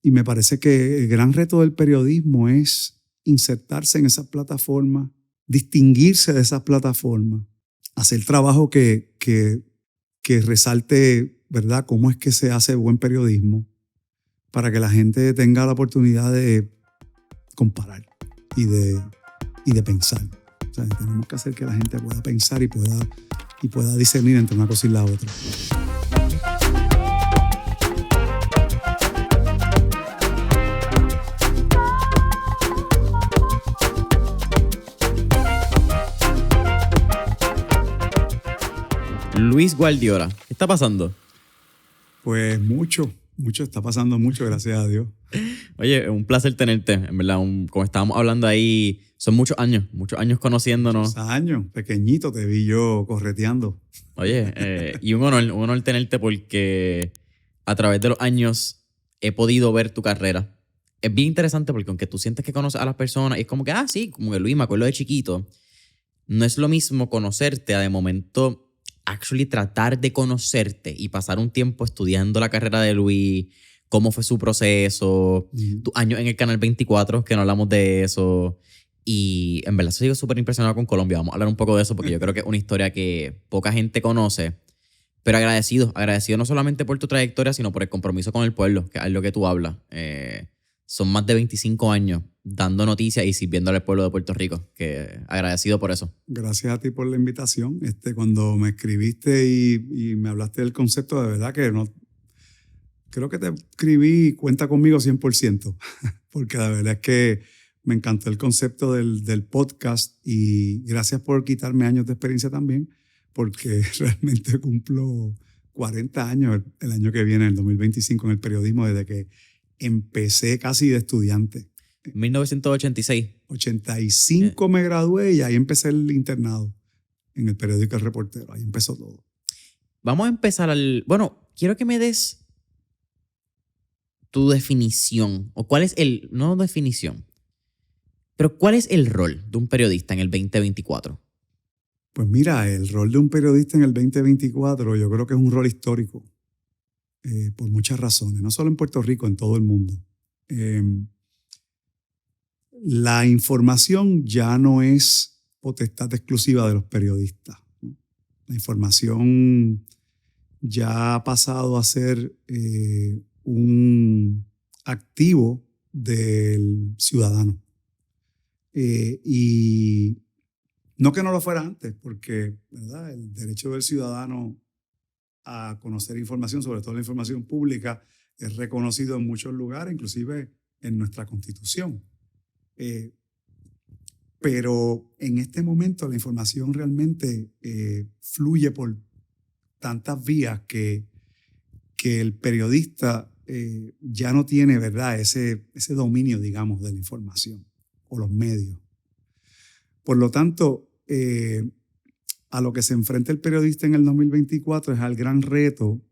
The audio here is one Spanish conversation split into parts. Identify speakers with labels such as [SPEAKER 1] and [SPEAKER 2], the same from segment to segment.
[SPEAKER 1] Y me parece que el gran reto del periodismo es insertarse en esas plataformas, distinguirse de esas plataformas, hacer trabajo que resalte, ¿verdad?, cómo es que se hace buen periodismo para que la gente tenga la oportunidad de comparar y de pensar. O sea, tenemos que hacer que la gente pueda pensar y pueda discernir entre una cosa y la otra.
[SPEAKER 2] Luis Guardiola, ¿qué está pasando?
[SPEAKER 1] Pues mucho está pasando, mucho, gracias a Dios.
[SPEAKER 2] Oye, un placer tenerte, en verdad. Como estábamos hablando ahí, son muchos años conociéndonos.
[SPEAKER 1] Muchos años, pequeñito te vi yo correteando.
[SPEAKER 2] Oye, y un honor tenerte porque a través de los años he podido ver tu carrera. Es bien interesante porque aunque tú sientes que conoces a las personas, es como que, sí, como que Luis, me acuerdo de chiquito. No es lo mismo conocerte a de momento actually tratar de conocerte y pasar un tiempo estudiando la carrera de Luis, cómo fue su proceso, tus años en el Canal 24, que no hablamos de eso. Y en verdad estoy súper impresionado con Colombia. Vamos a hablar un poco de eso porque yo creo que es una historia que poca gente conoce. Pero agradecido no solamente por tu trayectoria, sino por el compromiso con el pueblo, que es lo que tú hablas. Son más de 25 años dando noticias y sirviéndole al pueblo de Puerto Rico, que agradecido por eso.
[SPEAKER 1] Gracias a ti por la invitación. Cuando me escribiste y me hablaste del concepto, de verdad que no... Creo que te escribí cuenta conmigo 100%, porque la verdad es que me encantó el concepto del podcast y gracias por quitarme años de experiencia también, porque realmente cumplo 40 años el año que viene, el 2025, en el periodismo, desde que empecé casi de estudiante.
[SPEAKER 2] 1986.
[SPEAKER 1] 85 me gradué y ahí empecé el internado en el periódico El Reportero. Ahí empezó todo.
[SPEAKER 2] Vamos a empezar Bueno, quiero que me des tu definición, o cuál es no definición, pero cuál es el rol de un periodista en el 2024.
[SPEAKER 1] Pues mira, el rol de un periodista en el 2024 yo creo que es un rol histórico, por muchas razones, no solo en Puerto Rico, en todo el mundo. La información ya no es potestad exclusiva de los periodistas, ¿no? La información ya ha pasado a ser un activo del ciudadano. Y no que no lo fuera antes, porque, ¿verdad?, el derecho del ciudadano a conocer información, sobre todo la información pública, es reconocido en muchos lugares, inclusive en nuestra Constitución. Pero en este momento la información realmente fluye por tantas vías que el periodista ya no tiene, ¿verdad?, ese dominio, digamos, de la información o los medios. Por lo tanto, a lo que se enfrenta el periodista en el 2024 es al gran reto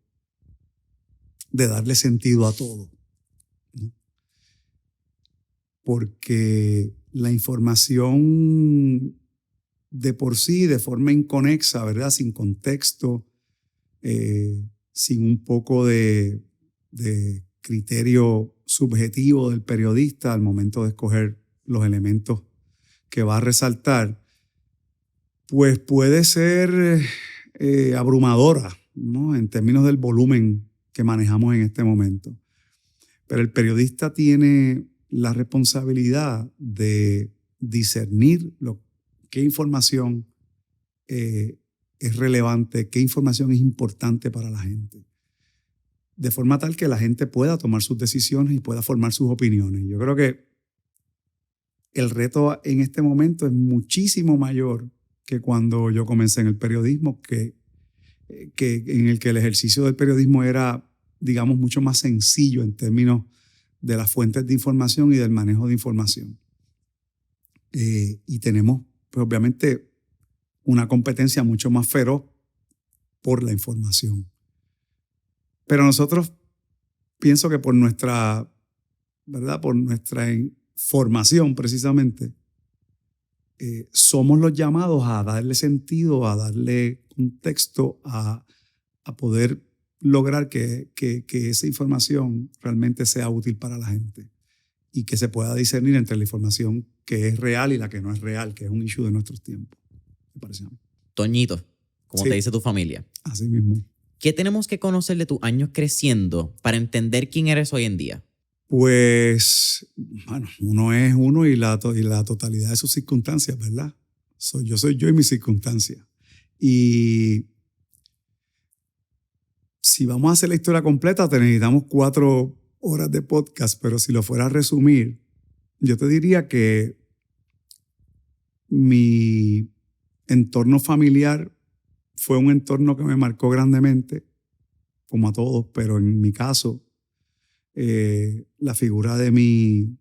[SPEAKER 1] de darle sentido a todo, ¿no? Porque la información de por sí, de forma inconexa, ¿verdad?, sin contexto, sin un poco de criterio subjetivo del periodista al momento de escoger los elementos que va a resaltar, pues puede ser abrumadora, ¿no?, en términos del volumen que manejamos en este momento. Pero el periodista tiene la responsabilidad de discernir qué información es relevante, qué información es importante para la gente, de forma tal que la gente pueda tomar sus decisiones y pueda formar sus opiniones. Yo creo que el reto en este momento es muchísimo mayor que cuando yo comencé en el periodismo, que en el que el ejercicio del periodismo era, digamos, mucho más sencillo en términos de las fuentes de información y del manejo de información. Y tenemos, pues, obviamente, una competencia mucho más feroz por la información. Pero nosotros, pienso que por nuestra, ¿verdad?, por nuestra formación precisamente, somos los llamados a darle sentido, a darle contexto, a poder lograr que esa información realmente sea útil para la gente y que se pueda discernir entre la información que es real y la que no es real, que es un issue de nuestros tiempos, me parece a mí.
[SPEAKER 2] Toñito, como
[SPEAKER 1] Sí.
[SPEAKER 2] te dice tu familia.
[SPEAKER 1] Así mismo.
[SPEAKER 2] ¿Qué tenemos que conocer de tus años creciendo para entender quién eres hoy en día?
[SPEAKER 1] Pues, bueno, uno es uno y la totalidad de sus circunstancias, ¿verdad? Yo soy yo y mis circunstancias. Y si vamos a hacer la historia completa, te necesitamos 4 horas de podcast, pero si lo fuera a resumir, yo te diría que mi entorno familiar fue un entorno que me marcó grandemente, como a todos, pero en mi caso, la figura de mi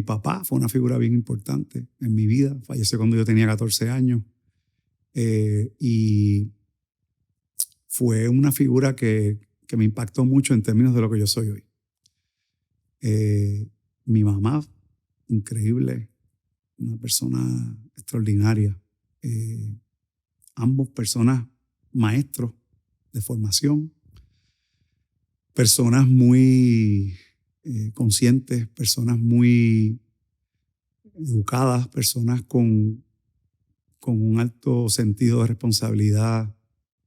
[SPEAKER 1] papá fue una figura bien importante en mi vida. Falleció cuando yo tenía 14 años y fue una figura que me impactó mucho en términos de lo que yo soy hoy. Mi mamá, increíble, una persona extraordinaria. Ambos personas maestros de formación, personas muy conscientes, personas muy educadas, personas con un alto sentido de responsabilidad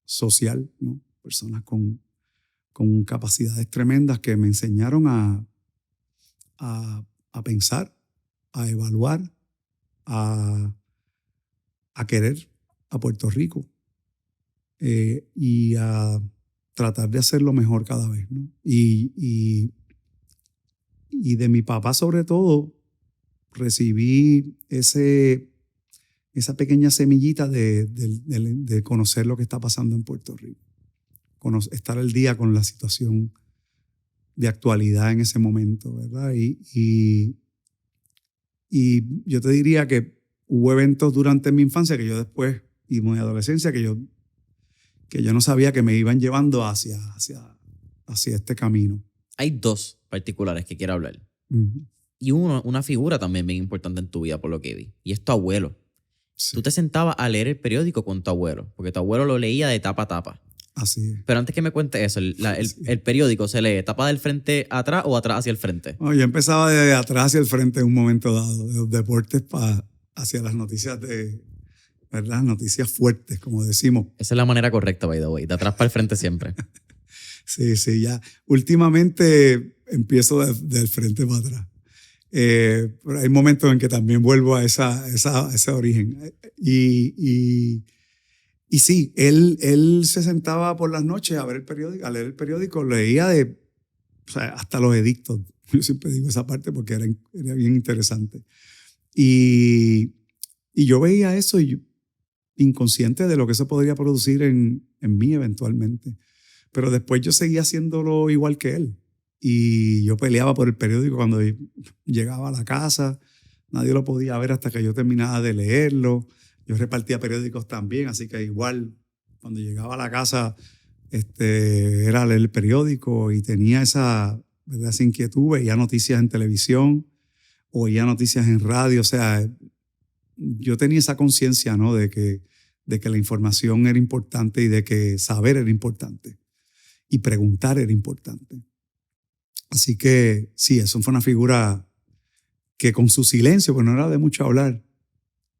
[SPEAKER 1] social, ¿no? Personas con capacidades tremendas que me enseñaron a pensar, a evaluar, a querer a Puerto Rico y a tratar de hacerlo mejor cada vez, ¿no? Y de mi papá, sobre todo, recibí esa pequeña semillita de conocer lo que está pasando en Puerto Rico. Estar al día con la situación de actualidad en ese momento, ¿verdad? Y yo te diría que hubo eventos durante mi infancia que yo después, y mi adolescencia, que yo no sabía que me iban llevando hacia este camino.
[SPEAKER 2] Hay 2 particulares que quiero hablar.
[SPEAKER 1] Uh-huh.
[SPEAKER 2] Y una figura también bien importante en tu vida, por lo que vi. Y es tu abuelo.
[SPEAKER 1] Sí.
[SPEAKER 2] Tú te sentabas a leer el periódico con tu abuelo, porque tu abuelo lo leía de tapa a tapa.
[SPEAKER 1] Así es.
[SPEAKER 2] Pero antes que me cuentes eso,
[SPEAKER 1] Sí.
[SPEAKER 2] el periódico se lee tapa del frente atrás o atrás hacia el frente.
[SPEAKER 1] No, yo empezaba de atrás hacia el frente en un momento dado, de los deportes hacia las noticias ¿verdad? Noticias fuertes, como decimos.
[SPEAKER 2] Esa es la manera correcta, by the way. De atrás para el frente siempre.
[SPEAKER 1] Sí, ya. Últimamente empiezo del frente para atrás. Pero hay momentos en que también vuelvo a ese origen. Y sí, él se sentaba por las noches a ver el periódico, a leer el periódico, leía o sea, hasta los edictos. Yo siempre digo esa parte porque era bien interesante. Y yo veía eso inconsciente de lo que eso podría producir en mí eventualmente. Pero después yo seguía haciéndolo igual que él. Y yo peleaba por el periódico cuando llegaba a la casa. Nadie lo podía ver hasta que yo terminaba de leerlo. Yo repartía periódicos también, así que igual cuando llegaba a la casa era leer el periódico y tenía esa inquietud. Veía noticias en televisión, oía noticias en radio. O sea, yo tenía esa conciencia, ¿no? de que la información era importante y de que saber era importante y preguntar era importante. Así que sí, eso fue una figura que con su silencio, pues no era de mucho hablar,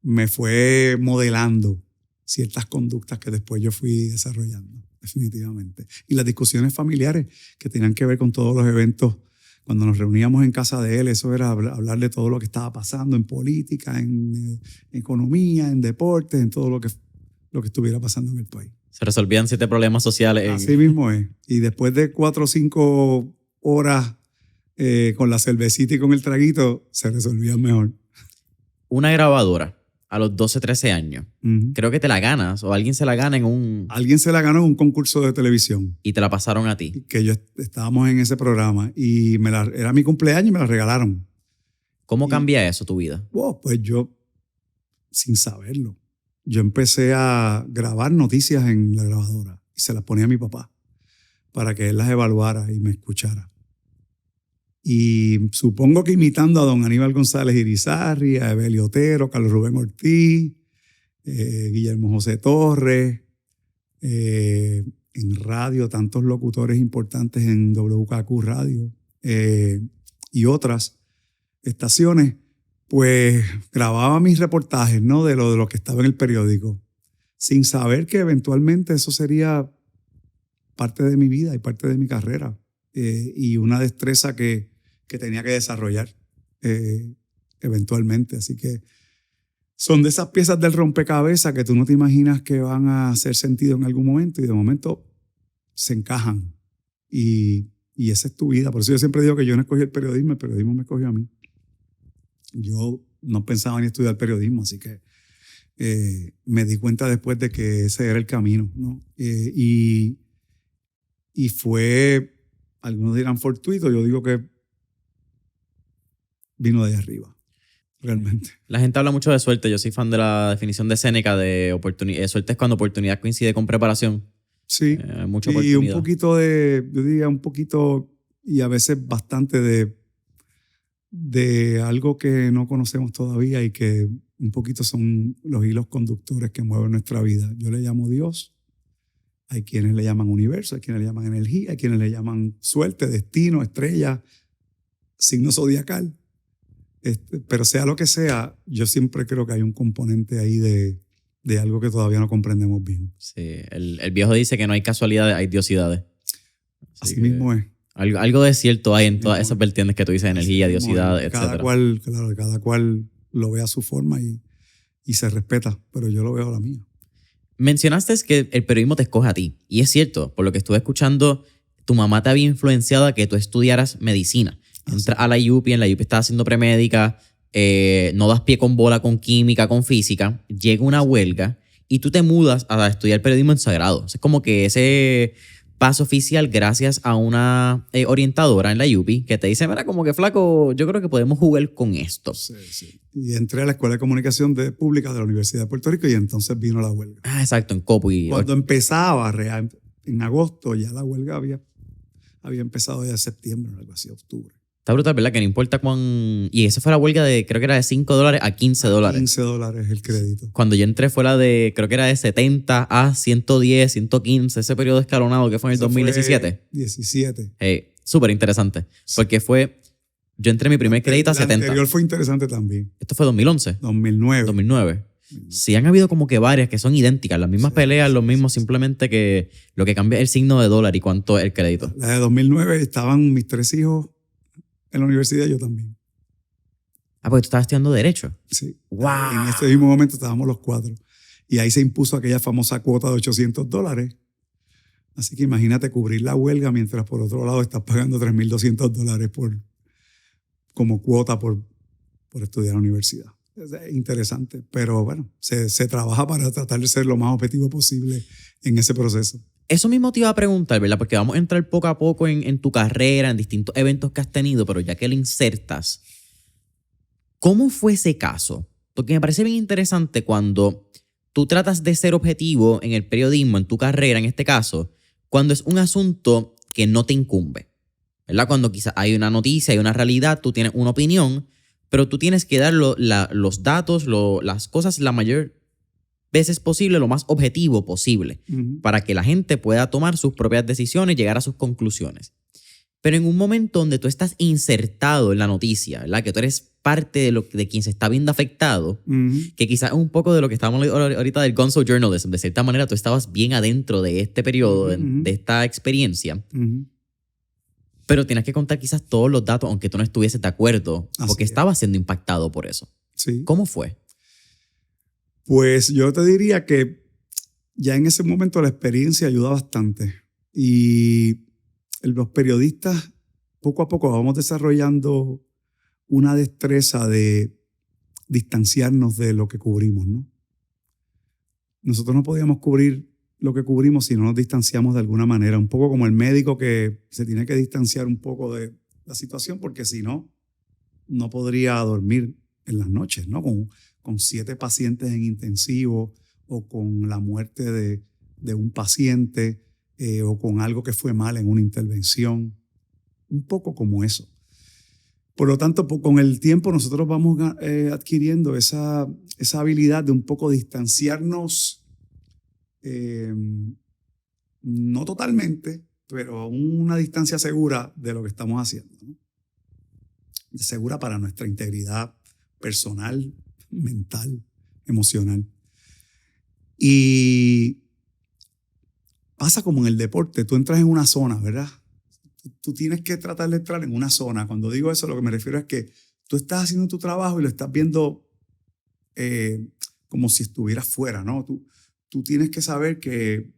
[SPEAKER 1] me fue modelando ciertas conductas que después yo fui desarrollando, definitivamente. Y las discusiones familiares que tenían que ver con todos los eventos. Cuando nos reuníamos en casa de él, eso era hablar de todo lo que estaba pasando en política, en economía, en deportes, en todo lo que estuviera pasando en el país.
[SPEAKER 2] Se resolvían 7 problemas sociales.
[SPEAKER 1] Así mismo es. Y después de 4 o 5 horas con la cervecita y con el traguito, se resolvían mejor.
[SPEAKER 2] Una grabadora a los 12, 13 años.
[SPEAKER 1] Uh-huh.
[SPEAKER 2] Creo que te la ganas o alguien se la gana en un...
[SPEAKER 1] Alguien se la ganó en un concurso de televisión.
[SPEAKER 2] Y te la pasaron a ti.
[SPEAKER 1] Que estábamos en ese programa y era mi cumpleaños y me la regalaron.
[SPEAKER 2] ¿Cómo cambia eso tu vida?
[SPEAKER 1] Pues yo, sin saberlo, yo empecé a grabar noticias en la grabadora y se las ponía a mi papá para que él las evaluara y me escuchara. Y supongo que imitando a don Aníbal González Irizarry, a Evelio Otero, Carlos Rubén Ortiz, Guillermo José Torres, en radio, tantos locutores importantes en WKQ Radio y otras estaciones, pues grababa mis reportajes, ¿no? de lo que estaba en el periódico, sin saber que eventualmente eso sería parte de mi vida y parte de mi carrera, y una destreza que tenía que desarrollar eventualmente. Así que son de esas piezas del rompecabezas que tú no te imaginas que van a hacer sentido en algún momento y de momento se encajan. Y esa es tu vida. Por eso yo siempre digo que yo no escogí el periodismo me escogió a mí. Yo no pensaba ni estudiar periodismo, así que me di cuenta después de que ese era el camino, ¿no? Y fue, algunos dirán fortuito, yo digo que vino de arriba, realmente.
[SPEAKER 2] La gente habla mucho de suerte. Yo soy fan de la definición de Séneca de suerte es cuando oportunidad coincide con preparación.
[SPEAKER 1] Sí,
[SPEAKER 2] mucha
[SPEAKER 1] y
[SPEAKER 2] oportunidad.
[SPEAKER 1] un poquito yo diría un poquito y a veces bastante de algo que no conocemos todavía y que un poquito son los hilos conductores que mueven nuestra vida. Yo le llamo Dios, hay quienes le llaman universo, hay quienes le llaman energía, hay quienes le llaman suerte, destino, estrella, signo zodiacal. Pero sea lo que sea, yo siempre creo que hay un componente ahí de algo que todavía no comprendemos bien.
[SPEAKER 2] Sí, el viejo dice que no hay casualidades, hay diosidades.
[SPEAKER 1] Así mismo es.
[SPEAKER 2] Algo de cierto hay en todas esas vertientes que tú dices, energía, diosidad, etc.
[SPEAKER 1] Cada cual lo ve a su forma y se respeta, pero yo lo veo a la mía.
[SPEAKER 2] Mencionaste que el periodismo te escoge a ti. Y es cierto, por lo que estuve escuchando, tu mamá te había influenciado a que tú estudiaras medicina. Entras a la UPI, en la UPI estás haciendo premédica, no das pie con bola con química, con física, llega una huelga y tú te mudas a estudiar periodismo en Sagrado. Es como que ese paso oficial gracias a una orientadora en la UPI que te dice, mira, como que flaco, yo creo que podemos jugar con esto.
[SPEAKER 1] Sí, sí. Y entré a la Escuela de Comunicación Pública de la Universidad de Puerto Rico y entonces vino la huelga.
[SPEAKER 2] Ah, exacto, en Copu.
[SPEAKER 1] Cuando empezaba, en agosto, ya la huelga había empezado ya en septiembre, algo así, octubre.
[SPEAKER 2] Está brutal, ¿verdad? Que no importa cuán... Y esa fue la huelga creo que era de $5 a $15.
[SPEAKER 1] $15 el crédito.
[SPEAKER 2] Cuando yo entré fue creo que era de 70 a 110, 115, ese periodo escalonado que fue en el 2017.
[SPEAKER 1] 17.
[SPEAKER 2] Súper interesante. Sí. Porque yo entré mi primer crédito a 70. El
[SPEAKER 1] anterior fue interesante también.
[SPEAKER 2] ¿Esto fue 2011?
[SPEAKER 1] 2009.
[SPEAKER 2] Sí, han habido como que varias que son idénticas, las mismas peleas, los mismos, simplemente que lo que cambia es el signo de dólar y cuánto es el crédito.
[SPEAKER 1] La de 2009 estaban mis 3 hijos en la universidad, yo también.
[SPEAKER 2] Ah, porque tú estabas estudiando Derecho.
[SPEAKER 1] Sí.
[SPEAKER 2] ¡Wow!
[SPEAKER 1] En este mismo momento estábamos los 4. Y ahí se impuso aquella famosa cuota de $800. Así que imagínate cubrir la huelga mientras por otro lado estás pagando $3,200 como cuota por estudiar en la universidad. Es interesante, pero bueno, se trabaja para tratar de ser lo más objetivo posible en ese proceso.
[SPEAKER 2] Eso mismo te iba a preguntar, ¿verdad? Porque vamos a entrar poco a poco en tu carrera, en distintos eventos que has tenido, pero ya que lo insertas, ¿cómo fue ese caso? Porque me parece bien interesante cuando tú tratas de ser objetivo en el periodismo, en tu carrera, en este caso, cuando es un asunto que no te incumbe, ¿verdad? Cuando quizás hay una noticia, hay una realidad, tú tienes una opinión, pero tú tienes que dar los datos, las cosas la mayor veces posible, lo más objetivo posible, para que la gente pueda tomar sus propias decisiones y llegar a sus conclusiones. Pero en un momento donde tú estás insertado en la noticia, ¿verdad? Que tú eres parte de quien se está viendo afectado, que quizás es un poco de lo que estábamos ahorita del gonzo journalism. De cierta manera, tú estabas bien adentro de este periodo, de esta experiencia, pero tienes que contar quizás todos los datos, aunque tú no estuvieses de acuerdo, porque estabas siendo impactado por eso.
[SPEAKER 1] Sí.
[SPEAKER 2] ¿Cómo fue?
[SPEAKER 1] Pues yo te diría que ya en ese momento la experiencia ayuda bastante. Y los periodistas poco a poco vamos desarrollando una destreza de distanciarnos de lo que cubrimos, ¿no? Nosotros no podíamos cubrir lo que cubrimos si no nos distanciamos de alguna manera. Un poco como el médico que se tiene que distanciar un poco de la situación porque si no, no podría dormir en las noches, ¿no? Con 7 pacientes en intensivo o con la muerte de un paciente o con algo que fue mal en una intervención. Un poco como eso. Por lo tanto, con el tiempo nosotros vamos adquiriendo esa habilidad de un poco distanciarnos no totalmente, pero a una distancia segura de lo que estamos haciendo, ¿no? Segura para nuestra integridad personal, mental, emocional. Y pasa como en el deporte, tú entras en una zona, ¿verdad? Tú tienes que tratar de entrar en una zona. Cuando digo eso, lo que me refiero es que tú estás haciendo tu trabajo y lo estás viendo como si estuvieras fuera, ¿no? Tú tienes que saber que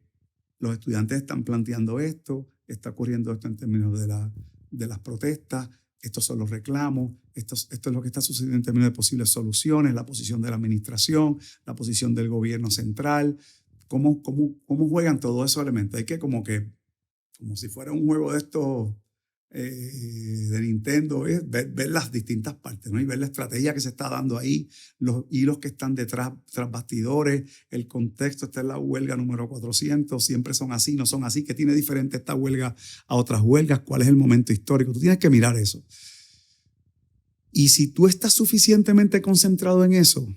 [SPEAKER 1] los estudiantes están planteando esto, está ocurriendo esto en términos de las protestas, estos son los reclamos, esto es lo que está sucediendo en términos de posibles soluciones, la posición de la administración, la posición del gobierno central, cómo juegan todos esos elementos. Hay que como si fuera un juego de estos de Nintendo, ver las distintas partes, ¿no? Y ver la estrategia que se está dando ahí, los hilos que están detrás, tras bastidores, el contexto. Esta es la huelga número 400, siempre son así, no son así, ¿qué tiene diferente esta huelga a otras huelgas? ¿Cuál es el momento histórico? Tú tienes que mirar eso. Y si tú estás suficientemente concentrado en eso,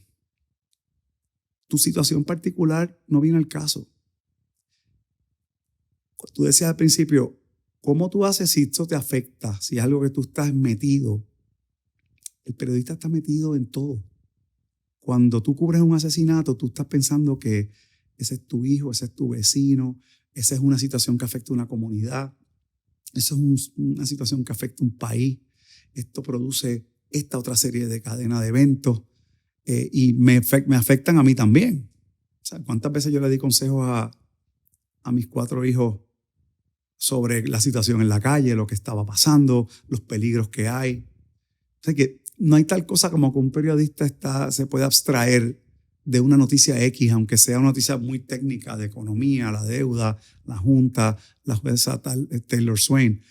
[SPEAKER 1] tu situación particular no viene al caso. Tú decías al principio, ¿cómo tú haces si esto te afecta? Si es algo que tú estás metido. El periodista está metido en todo. Cuando tú cubres un asesinato, tú estás pensando que ese es tu hijo, ese es tu vecino, esa es una situación que afecta a una comunidad, esa es una situación que afecta a un país. Esto produce esta otra serie de cadena de eventos y me afectan a mí también. O sea, ¿cuántas veces yo le di consejos a mis 4 hijos sobre la situación en la calle, lo que estaba pasando, los peligros que hay? O sea, que no hay tal cosa como que un periodista se puede abstraer de una noticia X, aunque sea una noticia muy técnica de economía, la deuda, la junta, la jueza Taylor Swain.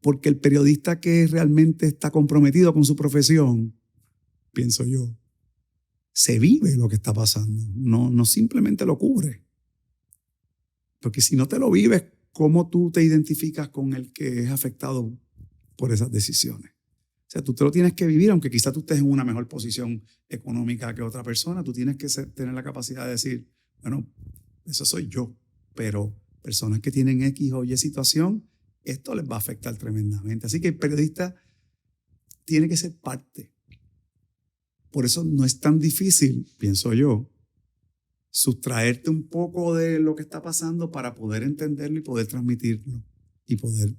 [SPEAKER 1] Porque el periodista que realmente está comprometido con su profesión, pienso yo, se vive lo que está pasando, no simplemente lo cubre. Porque si no te lo vives, ¿cómo tú te identificas con el que es afectado por esas decisiones? O sea, tú te lo tienes que vivir, aunque quizás tú estés en una mejor posición económica que otra persona, tú tienes que tener la capacidad de decir, bueno, eso soy yo, pero personas que tienen X o Y situación, esto les va a afectar tremendamente. Así que el periodista tiene que ser parte. Por eso no es tan difícil, pienso yo, sustraerte un poco de lo que está pasando para poder entenderlo y poder transmitirlo y poder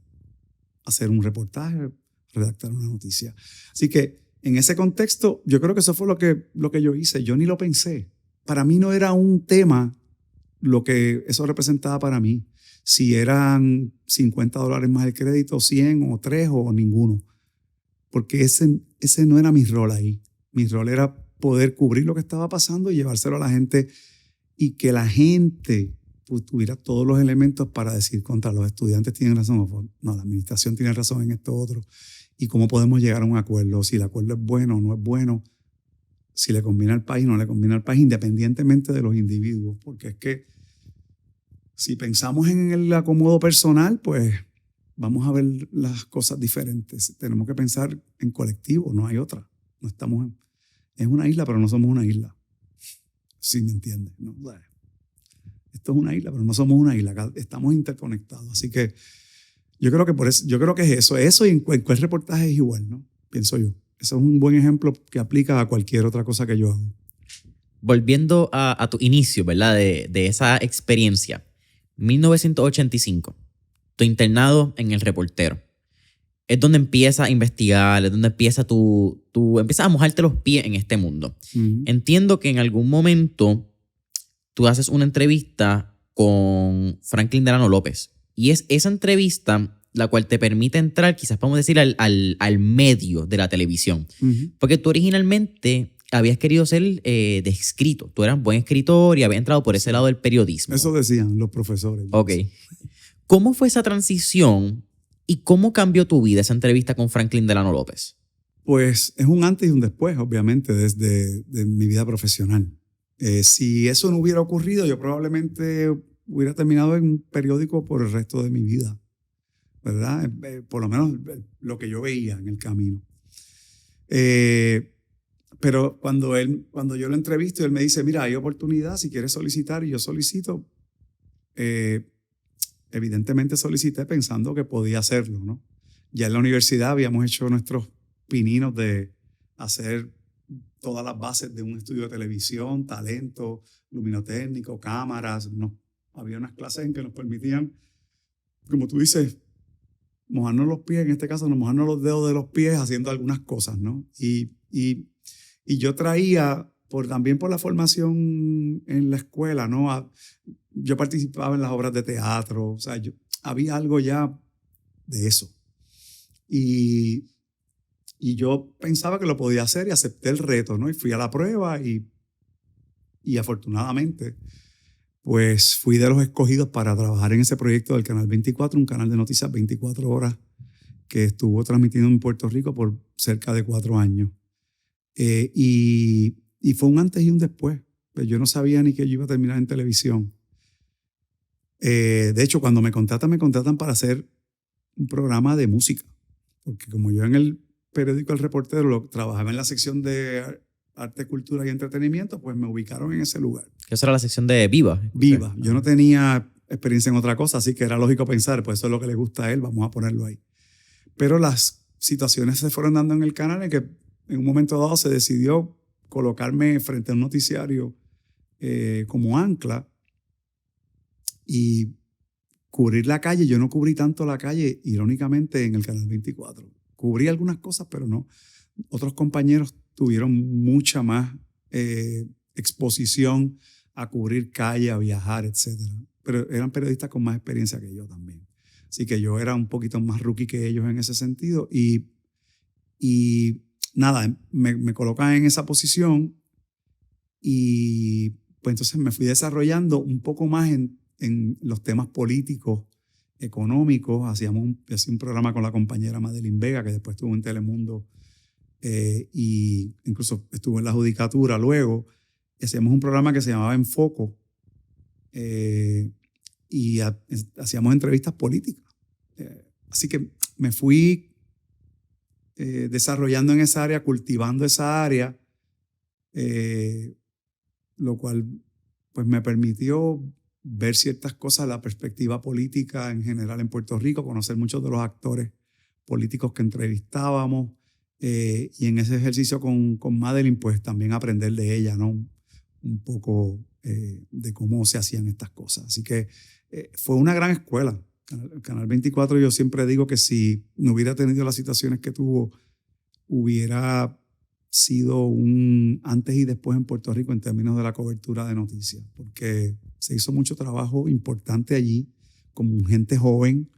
[SPEAKER 1] hacer un reportaje, redactar una noticia. Así que en ese contexto, yo creo que eso fue lo que yo hice. Yo ni lo pensé. Para mí no era un tema lo que eso representaba para mí. Si eran $50 más el crédito, 100 o 3 o ninguno. Porque ese no era mi rol ahí. Mi rol era poder cubrir lo que estaba pasando y llevárselo a la gente y que la gente pues, tuviera todos los elementos para decir contra los estudiantes tienen razón o no, la administración tiene razón en esto otro y cómo podemos llegar a un acuerdo, si el acuerdo es bueno o no es bueno, si le conviene al país o no le conviene al país, independientemente de los individuos, porque es que si pensamos en el acomodo personal, pues vamos a ver las cosas diferentes. Tenemos que pensar en colectivo, no hay otra. No estamos es una isla, pero no somos una isla. Si me entiendes, ¿no? Esto es una isla, pero no somos una isla. Estamos interconectados. Así que yo creo que es eso y en cualquier reportaje es igual, ¿no? Pienso yo. Eso es un buen ejemplo que aplica a cualquier otra cosa que yo hago.
[SPEAKER 2] Volviendo a tu inicio, ¿verdad? De esa experiencia. 1985, tu internado en El Reportero. Es donde empieza a investigar, es donde empieza empiezas a mojarte los pies en este mundo.
[SPEAKER 1] Uh-huh.
[SPEAKER 2] Entiendo que en algún momento tú haces una entrevista con Franklin Delano López. Y es esa entrevista la cual te permite entrar, quizás podemos decir, al medio de la televisión.
[SPEAKER 1] Uh-huh.
[SPEAKER 2] Porque tú originalmente habías querido ser de escrito. Tú eras buen escritor y habías entrado por ese lado del periodismo.
[SPEAKER 1] Eso decían los profesores.
[SPEAKER 2] Ok. ¿Cómo fue esa transición y cómo cambió tu vida esa entrevista con Franklin Delano López?
[SPEAKER 1] Pues es un antes y un después, obviamente, desde mi vida profesional. Si eso no hubiera ocurrido, yo probablemente hubiera terminado en un periódico por el resto de mi vida, ¿verdad? Por lo menos lo que yo veía en el camino. Pero cuando yo lo entrevisto, él me dice, mira, hay oportunidad, si quieres solicitar, y yo solicito, evidentemente solicité pensando que podía hacerlo, ¿no? Ya en la universidad habíamos hecho nuestros pininos de hacer todas las bases de un estudio de televisión, talento, luminotécnico, cámaras. No, había unas clases en que nos permitían, como tú dices, mojarnos los pies, en este caso nos mojarnos los dedos de los pies haciendo algunas cosas, ¿no? Y yo traía, también por la formación en la escuela, ¿no? Yo participaba en las obras de teatro, o sea, había algo ya de eso. Y yo pensaba que lo podía hacer y acepté el reto, ¿no? Y fui a la prueba y afortunadamente, pues fui de los escogidos para trabajar en ese proyecto del Canal 24, un canal de noticias 24 horas que estuvo transmitiendo en Puerto Rico por cerca de 4 años. Y fue un antes y un después. Pues yo no sabía ni que yo iba a terminar en televisión. De hecho, cuando me contratan para hacer un programa de música. Porque como yo en el periódico El Reportero trabajaba en la sección de arte, cultura y entretenimiento, pues me ubicaron en ese lugar.
[SPEAKER 2] Esa era la sección de Viva.
[SPEAKER 1] Viva. Yo no tenía experiencia en otra cosa, así que era lógico pensar, pues eso es lo que le gusta a él, vamos a ponerlo ahí. Pero las situaciones se fueron dando en el canal en que en un momento dado se decidió colocarme frente a un noticiario como ancla y cubrir la calle. Yo no cubrí tanto la calle, irónicamente, en el Canal 24. Cubrí algunas cosas, pero no. Otros compañeros tuvieron mucha más exposición a cubrir calle, a viajar, etc. Pero eran periodistas con más experiencia que yo también. Así que yo era un poquito más rookie que ellos en ese sentido. Y nada, me colocan en esa posición y pues entonces me fui desarrollando un poco más en los temas políticos, económicos. Hacía un programa con la compañera Madeline Vega, que después estuvo en Telemundo y incluso estuvo en la judicatura luego. Y hacíamos un programa que se llamaba Enfoco y hacíamos entrevistas políticas. Así que me fui desarrollando en esa área, cultivando esa área, lo cual pues me permitió ver ciertas cosas, la perspectiva política en general en Puerto Rico, conocer muchos de los actores políticos que entrevistábamos y en ese ejercicio con Madeline pues también aprender de ella, ¿no? Un poco de cómo se hacían estas cosas. Así que fue una gran escuela. El Canal 24, yo siempre digo que si no hubiera tenido las situaciones que tuvo, hubiera sido un antes y después en Puerto Rico en términos de la cobertura de noticias, porque se hizo mucho trabajo importante allí, con gente joven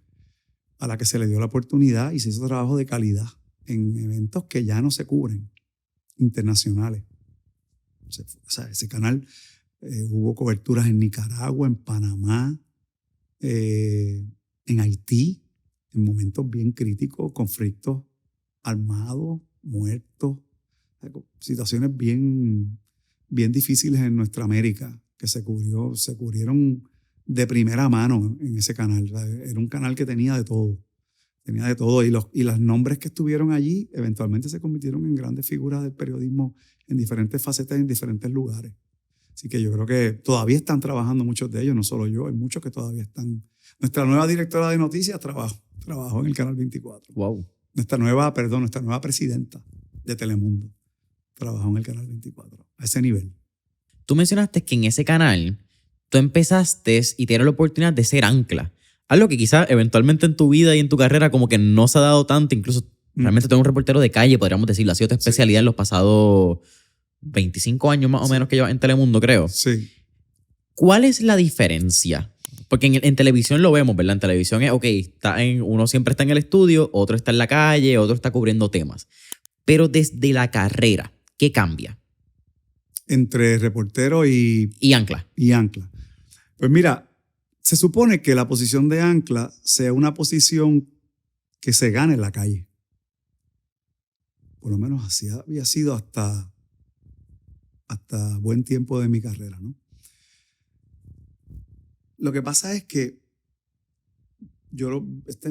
[SPEAKER 1] a la que se le dio la oportunidad y se hizo trabajo de calidad en eventos que ya no se cubren, internacionales. O sea, ese canal hubo coberturas en Nicaragua, en Panamá, en Haití, en momentos bien críticos, conflictos armados, muertos, situaciones bien difíciles en nuestra América que se cubrieron de primera mano en ese canal. Era un canal que tenía de todo y los nombres que estuvieron allí eventualmente se convirtieron en grandes figuras del periodismo en diferentes facetas, en diferentes lugares. Así que yo creo que todavía están trabajando muchos de ellos, no solo yo, hay muchos que todavía están. Nuestra nueva directora de noticias trabajó en el Canal 24.
[SPEAKER 2] Wow.
[SPEAKER 1] Nuestra nueva presidenta de Telemundo trabajó en el Canal 24, a ese nivel.
[SPEAKER 2] Tú mencionaste que en ese canal tú empezaste y tienes la oportunidad de ser ancla. Algo que quizás eventualmente en tu vida y en tu carrera como que no se ha dado tanto, incluso realmente tú eres un reportero de calle, podríamos decirlo. Ha sido tu especialidad en los pasados 25 años más o menos que llevas en Telemundo, creo.
[SPEAKER 1] Sí.
[SPEAKER 2] ¿Cuál es la diferencia? Porque en televisión lo vemos, ¿verdad? En televisión es, ok, uno siempre está en el estudio, otro está en la calle, otro está cubriendo temas. Pero desde la carrera, ¿qué cambia?
[SPEAKER 1] Entre reportero y
[SPEAKER 2] ancla.
[SPEAKER 1] Y ancla. Pues mira, se supone que la posición de ancla sea una posición que se gane en la calle. Por lo menos así había sido hasta buen tiempo de mi carrera, ¿no? Lo que pasa es que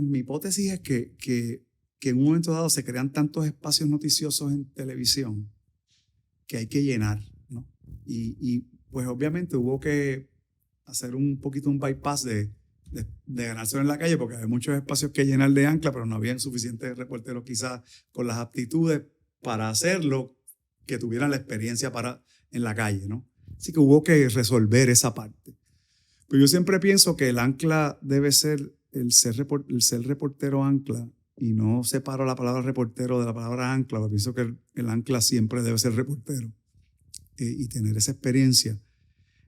[SPEAKER 1] mi hipótesis es que en un momento dado se crean tantos espacios noticiosos en televisión que hay que llenar, ¿no? Y pues obviamente hubo que hacer un poquito un bypass de ganárselo en la calle, porque había muchos espacios que llenar de ancla, pero no había suficientes reporteros quizás con las aptitudes para hacerlo, que tuvieran la experiencia en la calle, ¿no? Así que hubo que resolver esa parte. Pero yo siempre pienso que el ancla debe ser el ser reportero ancla, y no separo la palabra reportero de la palabra ancla, porque pienso que el ancla siempre debe ser reportero y tener esa experiencia.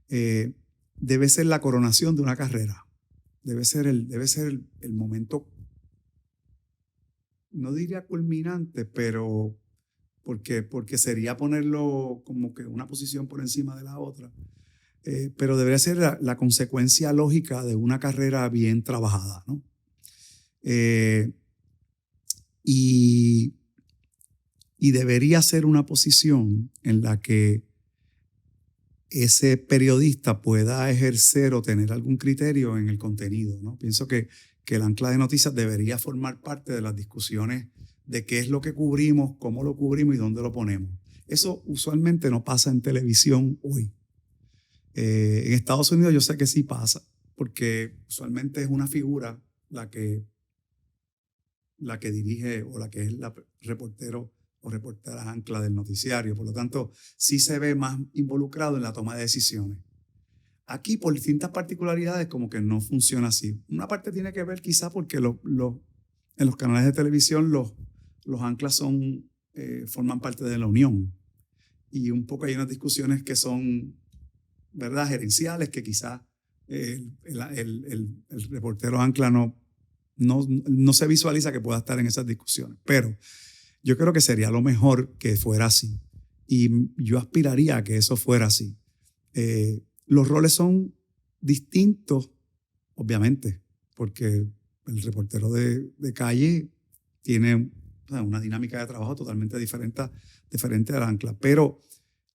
[SPEAKER 1] Debe ser la coronación de una carrera. Debe ser el momento, no diría culminante, pero porque sería ponerlo como que una posición por encima de la otra. Pero debería ser la consecuencia lógica de una carrera bien trabajada, ¿no? Y debería ser una posición en la que ese periodista pueda ejercer o tener algún criterio en el contenido, ¿no? Pienso que el ancla de noticias debería formar parte de las discusiones de qué es lo que cubrimos, cómo lo cubrimos y dónde lo ponemos. Eso usualmente no pasa en televisión hoy. En Estados Unidos yo sé que sí pasa, porque usualmente es una figura la que dirige o la que es la reportero o reportera ancla del noticiario. Por lo tanto, sí se ve más involucrado en la toma de decisiones. Aquí, por distintas particularidades, como que no funciona así. Una parte tiene que ver quizá porque en los canales de televisión los anclas forman parte de la unión. Y un poco hay unas discusiones que son, ¿verdad?, gerenciales, que quizá el reportero ancla no se visualiza que pueda estar en esas discusiones. Pero yo creo que sería lo mejor que fuera así. Y yo aspiraría a que eso fuera así. Los roles son distintos, obviamente, porque el reportero de calle tiene una dinámica de trabajo totalmente diferente al ancla. Pero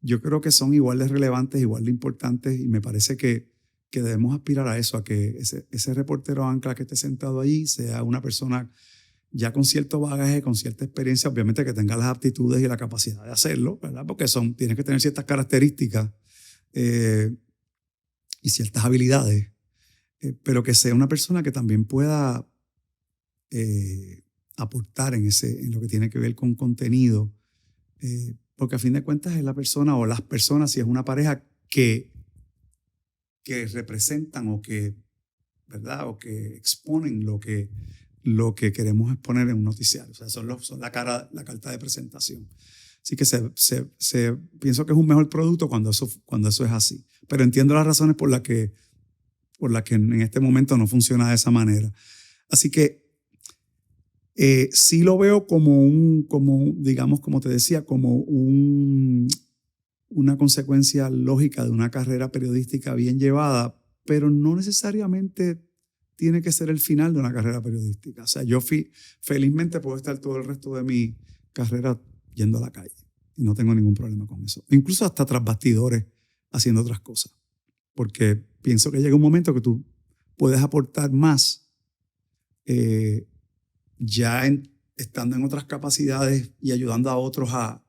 [SPEAKER 1] yo creo que son igual de relevantes, igual de importantes, y me parece que debemos aspirar a eso, a que ese reportero ancla que esté sentado allí sea una persona ya con cierto bagaje, con cierta experiencia, obviamente que tenga las aptitudes y la capacidad de hacerlo, ¿verdad? Porque tiene que tener ciertas características y ciertas habilidades, pero que sea una persona que también pueda aportar en lo que tiene que ver con contenido, porque a fin de cuentas es la persona o las personas, si es una pareja que representan o que, ¿verdad?, o que exponen lo que queremos exponer en un noticiario. O sea, son la carta de presentación. Así que pienso que es un mejor producto cuando eso es así. Pero entiendo las razones por las que en este momento no funciona de esa manera. Así que sí lo veo digamos, como te decía, como una consecuencia lógica de una carrera periodística bien llevada, pero no necesariamente tiene que ser el final de una carrera periodística. O sea, yo felizmente puedo estar todo el resto de mi carrera yendo a la calle y no tengo ningún problema con eso. Incluso hasta tras bastidores haciendo otras cosas, porque pienso que llega un momento que tú puedes aportar más estando en otras capacidades y ayudando a otros a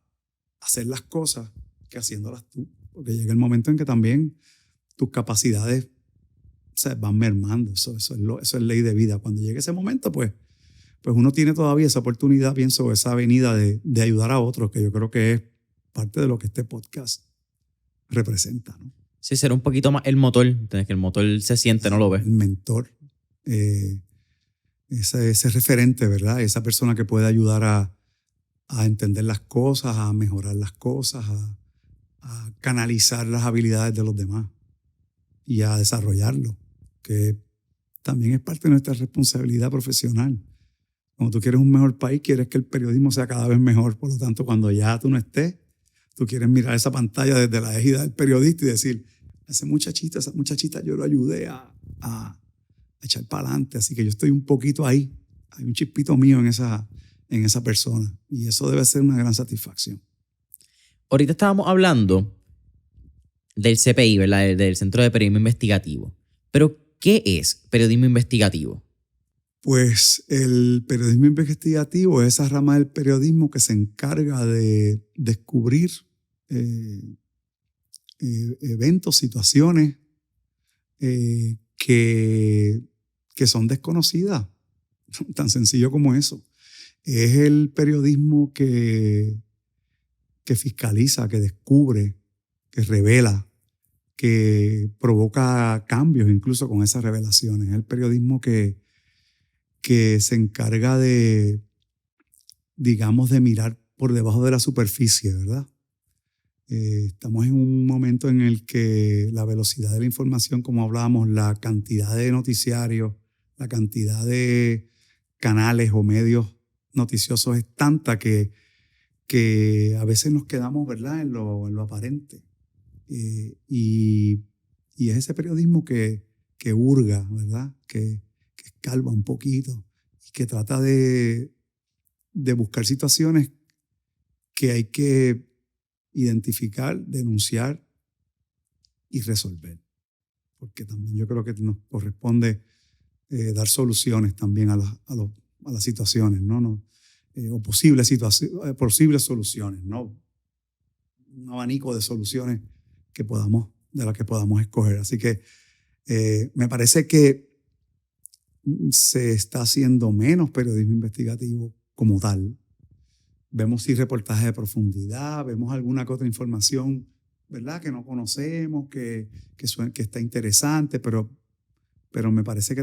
[SPEAKER 1] hacer las cosas que haciéndolas tú, porque llega el momento en que también tus capacidades van mermando. Eso es ley de vida. Cuando llegue ese momento, pues uno tiene todavía esa oportunidad, pienso, esa avenida de ayudar a otros, que yo creo que es parte de lo que este podcast representa, ¿no?
[SPEAKER 2] Sí, será un poquito más el motor, que el motor se siente, no lo ves.
[SPEAKER 1] El mentor, ese referente, ¿verdad? Esa persona que puede ayudar a entender las cosas, a mejorar las cosas, a canalizar las habilidades de los demás y a desarrollarlo, que también es parte de nuestra responsabilidad profesional. Cuando tú quieres un mejor país, quieres que el periodismo sea cada vez mejor. Por lo tanto, cuando ya tú no estés, tú quieres mirar esa pantalla desde la égida del periodista y decir, esa muchachita yo lo ayudé a echar para adelante. Así que yo estoy un poquito ahí. Hay un chispito mío en esa persona. Y eso debe ser una gran satisfacción.
[SPEAKER 2] Ahorita estábamos hablando del CPI, ¿verdad? Del Centro de Periodismo Investigativo. Pero, ¿qué es periodismo investigativo?
[SPEAKER 1] Pues el periodismo investigativo es esa rama del periodismo que se encarga de descubrir eventos, situaciones que son desconocidas, tan sencillo como eso. Es el periodismo que fiscaliza, que descubre, que revela, que provoca cambios incluso con esas revelaciones. Es el periodismo que se encarga de, digamos, de mirar por debajo de la superficie, ¿verdad? Estamos en un momento en el que la velocidad de la información, como hablábamos, la cantidad de noticiarios, la cantidad de canales o medios noticiosos es tanta que a veces nos quedamos, ¿verdad?, en lo aparente. Y es ese periodismo que hurga, ¿verdad?, que escarba un poquito y que trata de buscar situaciones que hay que identificar, denunciar y resolver. Porque también yo creo que nos corresponde dar soluciones también a las situaciones, ¿no? O posibles soluciones, ¿no? Un abanico de soluciones de las que podamos escoger. Así que me parece que se está haciendo menos periodismo investigativo como tal. Vemos sí reportajes de profundidad, vemos alguna que otra información, ¿verdad?, que no conocemos, que está interesante, pero me parece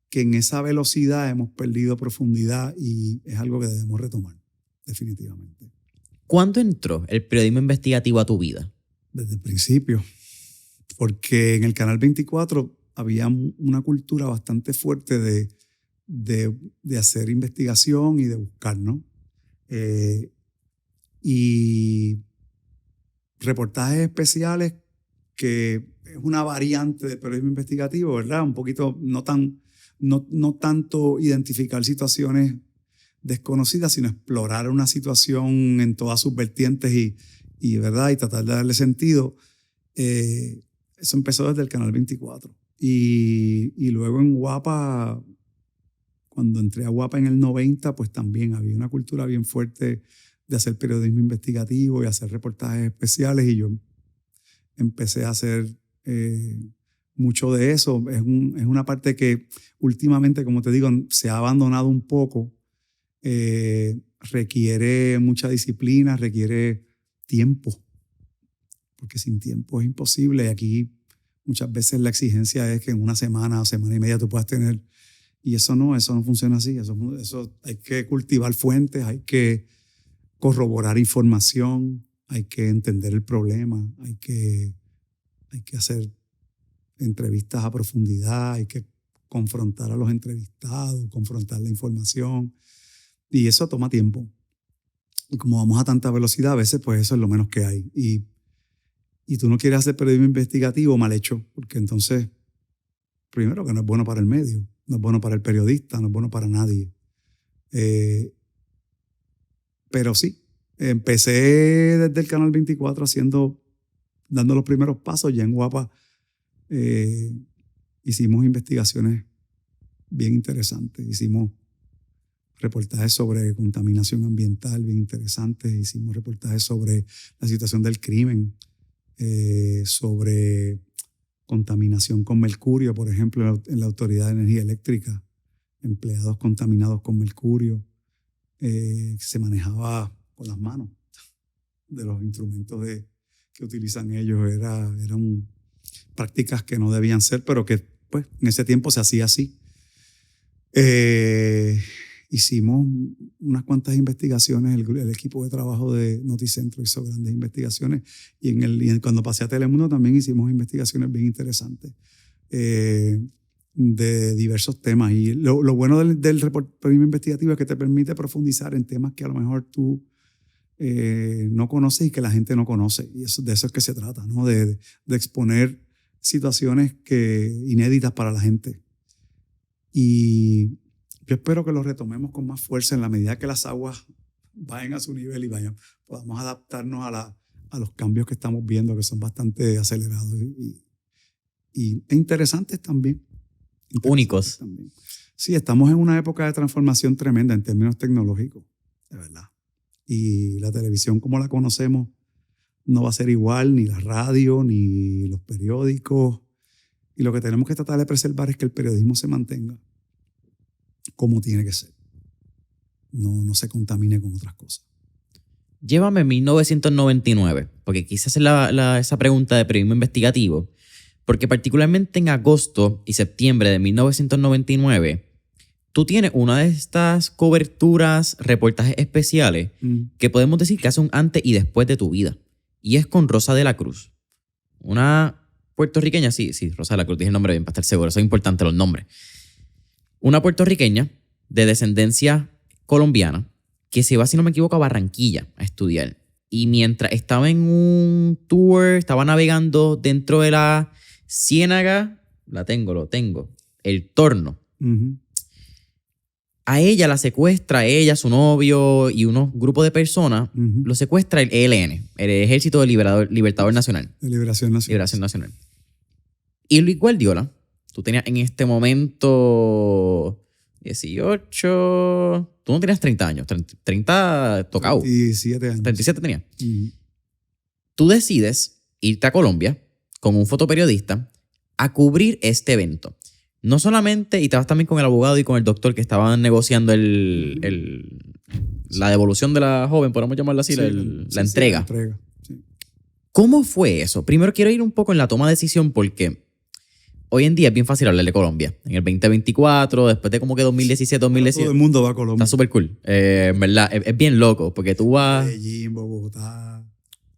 [SPEAKER 1] que en esa velocidad hemos perdido profundidad y es algo que debemos retomar, definitivamente.
[SPEAKER 2] ¿Cuándo entró el periodismo investigativo a tu vida?
[SPEAKER 1] Desde el principio, porque en el Canal 24 había una cultura bastante fuerte de hacer investigación y de buscar, ¿no? Y reportajes especiales, que es una variante del periodismo investigativo, ¿verdad? Un poquito, no tanto identificar situaciones desconocidas, sino explorar una situación en todas sus vertientes y ¿verdad?, y tratar de darle sentido. Eso empezó desde el Canal 24. Y luego en Guapa, cuando entré a Guapa en el 90, pues también había una cultura bien fuerte de hacer periodismo investigativo y hacer reportajes especiales, y yo empecé a hacer mucho de eso. Es una parte que últimamente, como te digo, se ha abandonado un poco. Requiere mucha disciplina, requiere tiempo, porque sin tiempo es imposible. Y aquí muchas veces la exigencia es que en una semana o semana y media tú puedas tener, y eso no funciona así. Eso hay que cultivar fuentes, hay que corroborar información, hay que entender el problema, hay que hacer entrevistas a profundidad, hay que confrontar a los entrevistados, confrontar la información, y eso toma tiempo. Y como vamos a tanta velocidad, a veces pues eso es lo menos que hay. Y tú no quieres hacer periodismo investigativo mal hecho, porque entonces, primero, que no es bueno para el medio, no es bueno para el periodista, no es bueno para nadie. Pero sí, empecé desde el Canal 24 dando los primeros pasos. Ya en Guapa hicimos investigaciones bien interesantes. Hicimos reportajes sobre contaminación ambiental bien interesantes. Hicimos reportajes sobre la situación del crimen, sobre contaminación con mercurio, por ejemplo, en la Autoridad de Energía Eléctrica, empleados contaminados con mercurio. Se manejaba con las manos de los instrumentos que utilizan ellos. Eran prácticas que no debían ser, pero que pues, en ese tiempo se hacía así. Hicimos unas cuantas investigaciones, el equipo de trabajo de Noticentro hizo grandes investigaciones, y cuando pasé a Telemundo también hicimos investigaciones bien interesantes de diversos temas. Y lo bueno del reportaje investigativo es que te permite profundizar en temas que a lo mejor tú no conoces y que la gente no conoce. Y de eso es que se trata, ¿no? De exponer situaciones inéditas para la gente. Y yo espero que lo retomemos con más fuerza en la medida que las aguas vayan a su nivel y podamos adaptarnos a los cambios que estamos viendo, que son bastante acelerados y interesantes también.
[SPEAKER 2] Únicos.
[SPEAKER 1] También. Sí, estamos en una época de transformación tremenda en términos tecnológicos, de verdad. Y la televisión como la conocemos no va a ser igual, ni la radio, ni los periódicos. Y lo que tenemos que tratar de preservar es que el periodismo se mantenga como tiene que ser. No se contamine con otras cosas.
[SPEAKER 2] Llévame 1999, porque quise hacer esa pregunta de periodismo investigativo, porque particularmente en agosto y septiembre de 1999, tú tienes una de estas coberturas, reportajes especiales, que podemos decir que hace un antes y después de tu vida. Y es con Rosa de la Cruz. Una puertorriqueña, sí, Rosa de la Cruz, dije el nombre bien para estar seguro, eso es importante los nombres. Una puertorriqueña de descendencia colombiana que se va, si no me equivoco, a Barranquilla a estudiar. Y mientras estaba en un tour, estaba navegando dentro de la ciénaga, lo tengo, el Torno. A ella la secuestra, su novio y unos grupos de personas, lo secuestra el ELN, el Ejército Libertador Nacional.
[SPEAKER 1] De Liberación Nacional.
[SPEAKER 2] Liberación Nacional. Y Luis Guardiola, tú tenías en este momento 18... Tú no tenías 30 años, 30 tocado.
[SPEAKER 1] 37 años.
[SPEAKER 2] 37 tenías. Tú decides irte a Colombia con un fotoperiodista a cubrir este evento. No solamente, y te vas también con el abogado y con el doctor que estaban negociando la devolución de la joven, podemos llamarlo así,
[SPEAKER 1] Sí,
[SPEAKER 2] la entrega.
[SPEAKER 1] Sí, la entrega. Sí.
[SPEAKER 2] ¿Cómo fue eso? Primero quiero ir un poco en la toma de decisión porque hoy en día es bien fácil hablar de Colombia. En el 2024, después de como que 2017, 2018.
[SPEAKER 1] Todo el mundo va a Colombia.
[SPEAKER 2] Está súper cool. En verdad, es bien loco porque tú vas...
[SPEAKER 1] Medellín, Bogotá.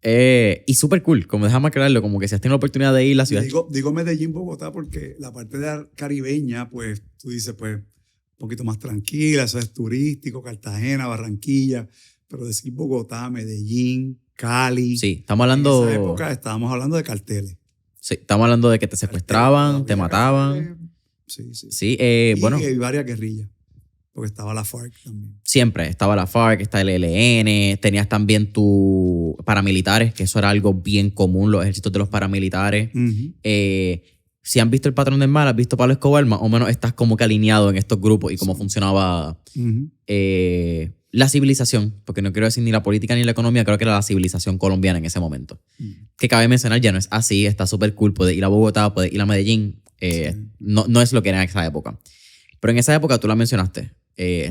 [SPEAKER 2] Y súper cool, como déjame aclararlo, como que si has tenido la oportunidad de ir a la ciudad.
[SPEAKER 1] Digo Medellín, Bogotá porque la parte de caribeña, pues tú dices, pues un poquito más tranquila, eso es turístico, Cartagena, Barranquilla, pero decir Bogotá, Medellín, Cali.
[SPEAKER 2] Sí, estamos hablando...
[SPEAKER 1] En esa época estábamos hablando de carteles.
[SPEAKER 2] Sí, estamos hablando de que te secuestraban, te mataban.
[SPEAKER 1] Sí, sí.
[SPEAKER 2] Sí,
[SPEAKER 1] y
[SPEAKER 2] bueno.
[SPEAKER 1] Y varias guerrillas, porque estaba la FARC también.
[SPEAKER 2] Siempre estaba la FARC, está el ELN, tenías también tus paramilitares, que eso era algo bien común, los ejércitos de los paramilitares. Si han visto el patrón del mal, has visto Pablo Escobar, más o menos estás como que alineado en estos grupos y cómo funcionaba la civilización, porque no quiero decir ni la política ni la economía, creo que era la civilización colombiana en ese momento. Que cabe mencionar, ya no es así, está súper cool, puedes ir a Bogotá, puedes ir a Medellín, no es lo que era en esa época. Pero en esa época tú la mencionaste,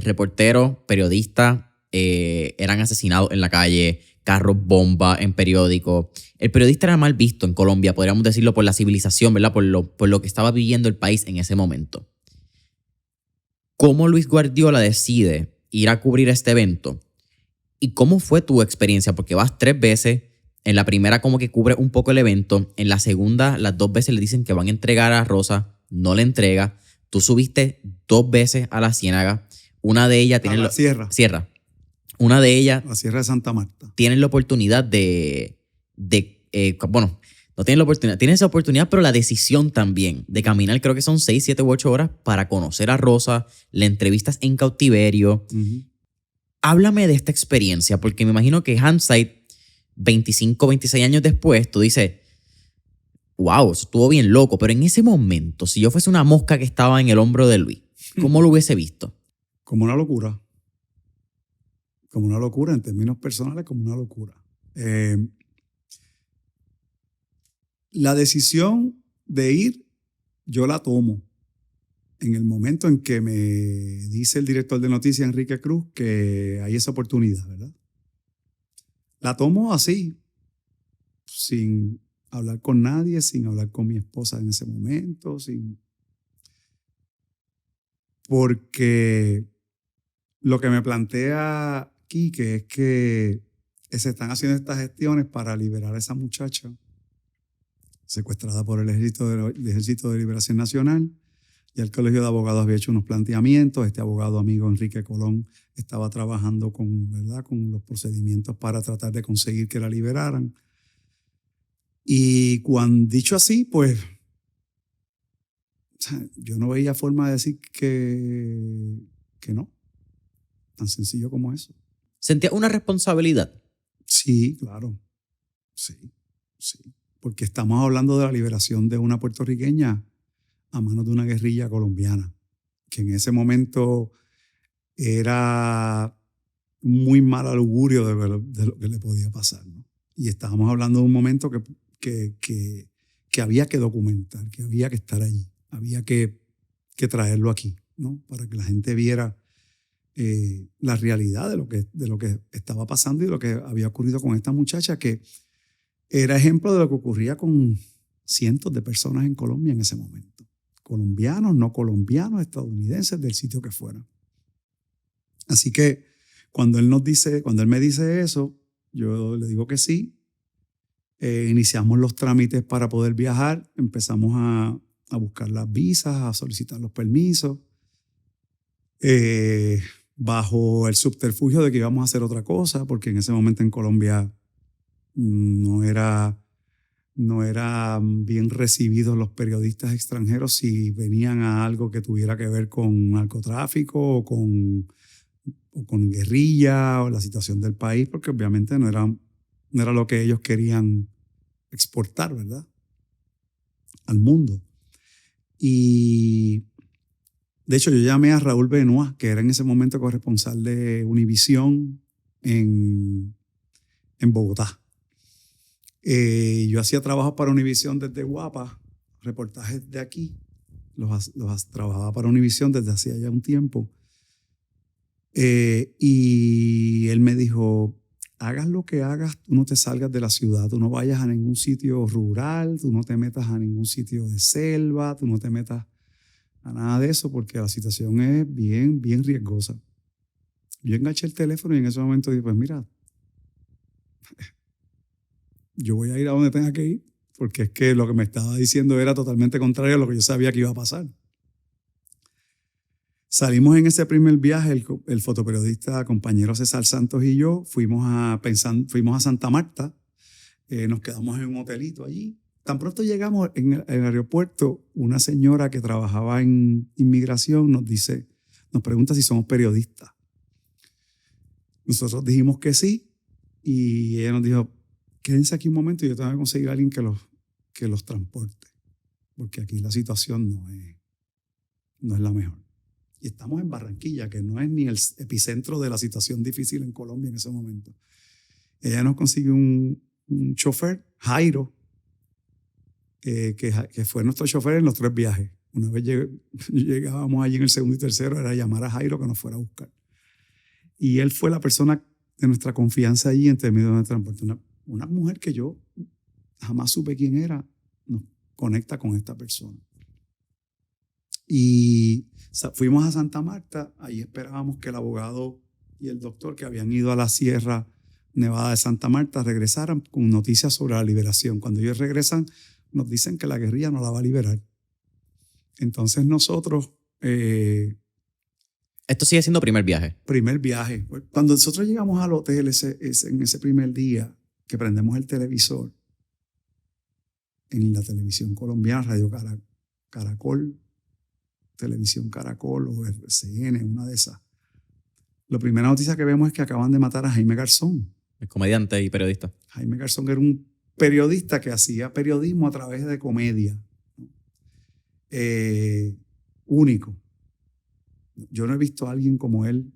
[SPEAKER 2] reporteros, periodistas eran asesinados en la calle, carros bomba en periódicos. El periodista era mal visto en Colombia, podríamos decirlo, por la civilización, ¿verdad? Por lo que estaba viviendo el país en ese momento. ¿Cómo Luis Guardiola decide ir a cubrir este evento? ¿Y cómo fue tu experiencia? Porque vas 3 veces. En la primera como que cubre un poco el evento. En la segunda, las 2 veces le dicen que van a entregar a Rosa. No le entrega. Tú subiste 2 veces a la ciénaga. Una de ellas...
[SPEAKER 1] A la sierra.
[SPEAKER 2] Una de ellas...
[SPEAKER 1] La Sierra de Santa Marta.
[SPEAKER 2] Tienen la oportunidad bueno, no tienen la oportunidad. Tienen esa oportunidad, pero la decisión también de caminar, creo que son 6, 7 u 8 horas para conocer a Rosa. Le entrevistas en cautiverio. Háblame de esta experiencia, porque me imagino que hindsight, 25, 26 años después, tú dices, wow, eso estuvo bien loco. Pero en ese momento, si yo fuese una mosca que estaba en el hombro de Luis, ¿cómo lo hubiese visto?
[SPEAKER 1] Como una locura. Como una locura, en términos personales, como una locura. La decisión de ir, yo la tomo en el momento en que me dice el director de noticias, Enrique Cruz, que hay esa oportunidad, ¿verdad? La tomo así, sin hablar con nadie, sin hablar con mi esposa en ese momento, porque lo que me plantea Quique es que se están haciendo estas gestiones para liberar a esa muchacha secuestrada por el Ejército de Liberación Nacional. Ya el Colegio de Abogados había hecho unos planteamientos. Este abogado amigo Enrique Colón estaba trabajando con los procedimientos para tratar de conseguir que la liberaran. Y cuando dicho así, pues yo no veía forma de decir que no. Tan sencillo como eso.
[SPEAKER 2] ¿Sentías una responsabilidad?
[SPEAKER 1] Sí, claro. Sí. Porque estamos hablando de la liberación de una puertorriqueña a manos de una guerrilla colombiana, que en ese momento era muy mal augurio de lo que le podía pasar, ¿no? Y estábamos hablando de un momento que que había que documentar, que había que estar allí, había que traerlo aquí, ¿no? Para que la gente viera la realidad de lo que estaba pasando y de lo que había ocurrido con esta muchacha, que era ejemplo de lo que ocurría con cientos de personas en Colombia en ese momento. Colombianos, no colombianos, estadounidenses, del sitio que fuera. Así que cuando él me dice eso, yo le digo que sí. Iniciamos los trámites para poder viajar, empezamos a buscar las visas, a solicitar los permisos, bajo el subterfugio de que íbamos a hacer otra cosa, porque en ese momento en Colombia no era bien recibidos los periodistas extranjeros si venían a algo que tuviera que ver con narcotráfico o con guerrilla o la situación del país, porque obviamente no era lo que ellos querían exportar, ¿verdad? Al mundo. Y de hecho yo llamé a Raúl Benoit, que era en ese momento corresponsal de Univisión en Bogotá. Yo hacía trabajo para Univisión desde Guapa, reportajes de aquí, trabajaba para Univisión desde hacía ya un tiempo. Y él me dijo, hagas lo que hagas, tú no te salgas de la ciudad, tú no vayas a ningún sitio rural, tú no te metas a ningún sitio de selva, tú no te metas a nada de eso porque la situación es bien, bien riesgosa. Yo enganché el teléfono y en ese momento dije, pues mira, yo voy a ir a donde tenga que ir, porque es que lo que me estaba diciendo era totalmente contrario a lo que yo sabía que iba a pasar. Salimos en ese primer viaje, el fotoperiodista compañero César Santos y yo, fuimos a Santa Marta, nos quedamos en un hotelito allí. Tan pronto llegamos en el aeropuerto, una señora que trabajaba en inmigración nos pregunta si somos periodistas. Nosotros dijimos que sí y ella nos dijo, quédense aquí un momento y yo tengo que conseguir a alguien que los transporte, porque aquí la situación no es la mejor. Y estamos en Barranquilla, que no es ni el epicentro de la situación difícil en Colombia en ese momento. Ella nos consiguió un chofer, Jairo, que fue nuestro chofer en los 3 viajes. Una vez llegábamos allí en el segundo y tercero, era llamar a Jairo que nos fuera a buscar. Y él fue la persona de nuestra confianza allí en términos de transporte. Una mujer que yo jamás supe quién era, nos conecta con esta persona. Y fuimos a Santa Marta, ahí esperábamos que el abogado y el doctor que habían ido a la Sierra Nevada de Santa Marta regresaran con noticias sobre la liberación. Cuando ellos regresan, nos dicen que la guerrilla no la va a liberar. Entonces nosotros...
[SPEAKER 2] Esto sigue siendo primer viaje.
[SPEAKER 1] Primer viaje. Cuando nosotros llegamos al hotel en ese primer día, que prendemos el televisor, en la televisión colombiana, Radio Caracol, Televisión Caracol o RCN, una de esas. La primera noticia que vemos es que acaban de matar a Jaime Garzón.
[SPEAKER 2] El comediante y periodista.
[SPEAKER 1] Jaime Garzón era un periodista que hacía periodismo a través de comedia. Único. Yo no he visto a alguien como él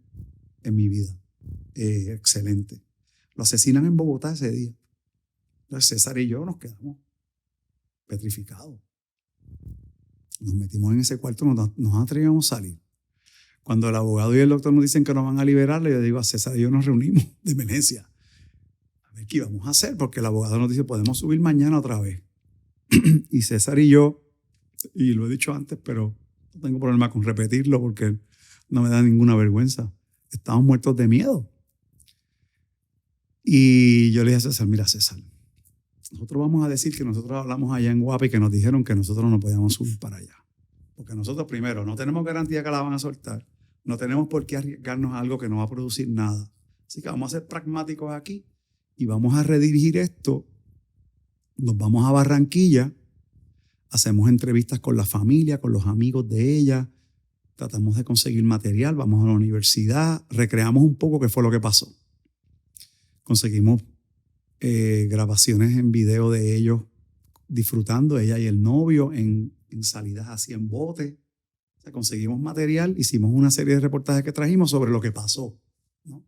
[SPEAKER 1] en mi vida. Excelente. Lo asesinan en Bogotá ese día. Entonces César y yo nos quedamos petrificados. Nos metimos en ese cuarto, nos atrevimos a salir. Cuando el abogado y el doctor nos dicen que nos van a liberarle, yo digo a César y yo nos reunimos de emergencia. A ver qué íbamos a hacer, porque el abogado nos dice, podemos subir mañana otra vez. Y César y yo, y lo he dicho antes, pero no tengo problema con repetirlo porque no me da ninguna vergüenza. Estamos muertos de miedo. Y yo le dije a César, mira César, nosotros vamos a decir que nosotros hablamos allá en Guapa y que nos dijeron que nosotros no podíamos subir para allá. Porque nosotros primero no tenemos garantía que la van a soltar. No tenemos por qué arriesgarnos a algo que no va a producir nada. Así que vamos a ser pragmáticos aquí y vamos a redirigir esto. Nos vamos a Barranquilla, hacemos entrevistas con la familia, con los amigos de ella, tratamos de conseguir material, vamos a la universidad, recreamos un poco qué fue lo que pasó. Conseguimos grabaciones en video de ellos disfrutando, ella y el novio, en salidas así en bote. O sea, conseguimos material, hicimos una serie de reportajes que trajimos sobre lo que pasó, ¿no?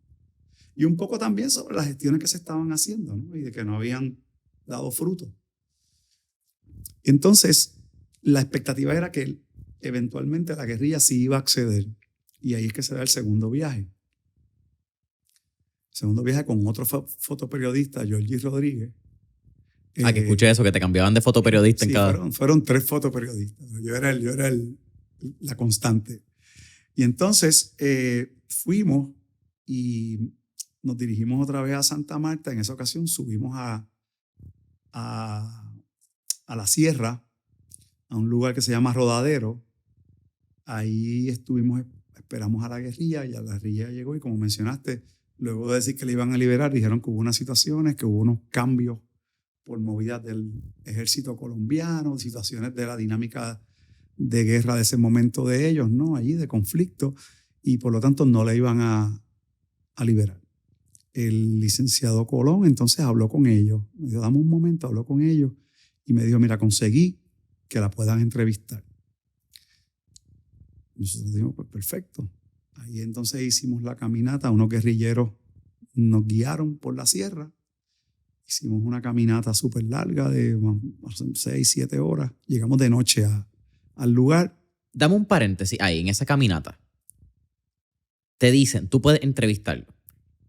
[SPEAKER 1] Y un poco también sobre las gestiones que se estaban haciendo, ¿no? Y de que no habían dado fruto. Entonces, la expectativa era que eventualmente la guerrilla sí iba a acceder. Y ahí es que se da el segundo viaje. Segundo viaje con otro fotoperiodista, Georgie Rodríguez.
[SPEAKER 2] Que escuché eso, que te cambiaban de fotoperiodista en
[SPEAKER 1] Sí,
[SPEAKER 2] cada...
[SPEAKER 1] fueron 3 fotoperiodistas. Yo era la constante. Y entonces fuimos y nos dirigimos otra vez a Santa Marta. En esa ocasión subimos a la sierra, a un lugar que se llama Rodadero. Ahí esperamos a la guerrilla y la guerrilla llegó y, como mencionaste, luego de decir que le iban a liberar, dijeron que hubo unas situaciones, que hubo unos cambios por movidas del ejército colombiano, situaciones de la dinámica de guerra de ese momento de ellos, ¿no? Allí de conflicto, y por lo tanto no le iban a liberar. El licenciado Colón entonces habló con ellos, me dijo, dame un momento, habló con ellos y me dijo, mira, conseguí que la puedan entrevistar. Nosotros dijimos, pues perfecto. Ahí entonces hicimos la caminata, unos guerrilleros nos guiaron por la sierra, hicimos una caminata súper larga de 6, 7 horas, llegamos de noche al lugar.
[SPEAKER 2] Dame un paréntesis ahí, en esa caminata. Te dicen, tú puedes entrevistarlo.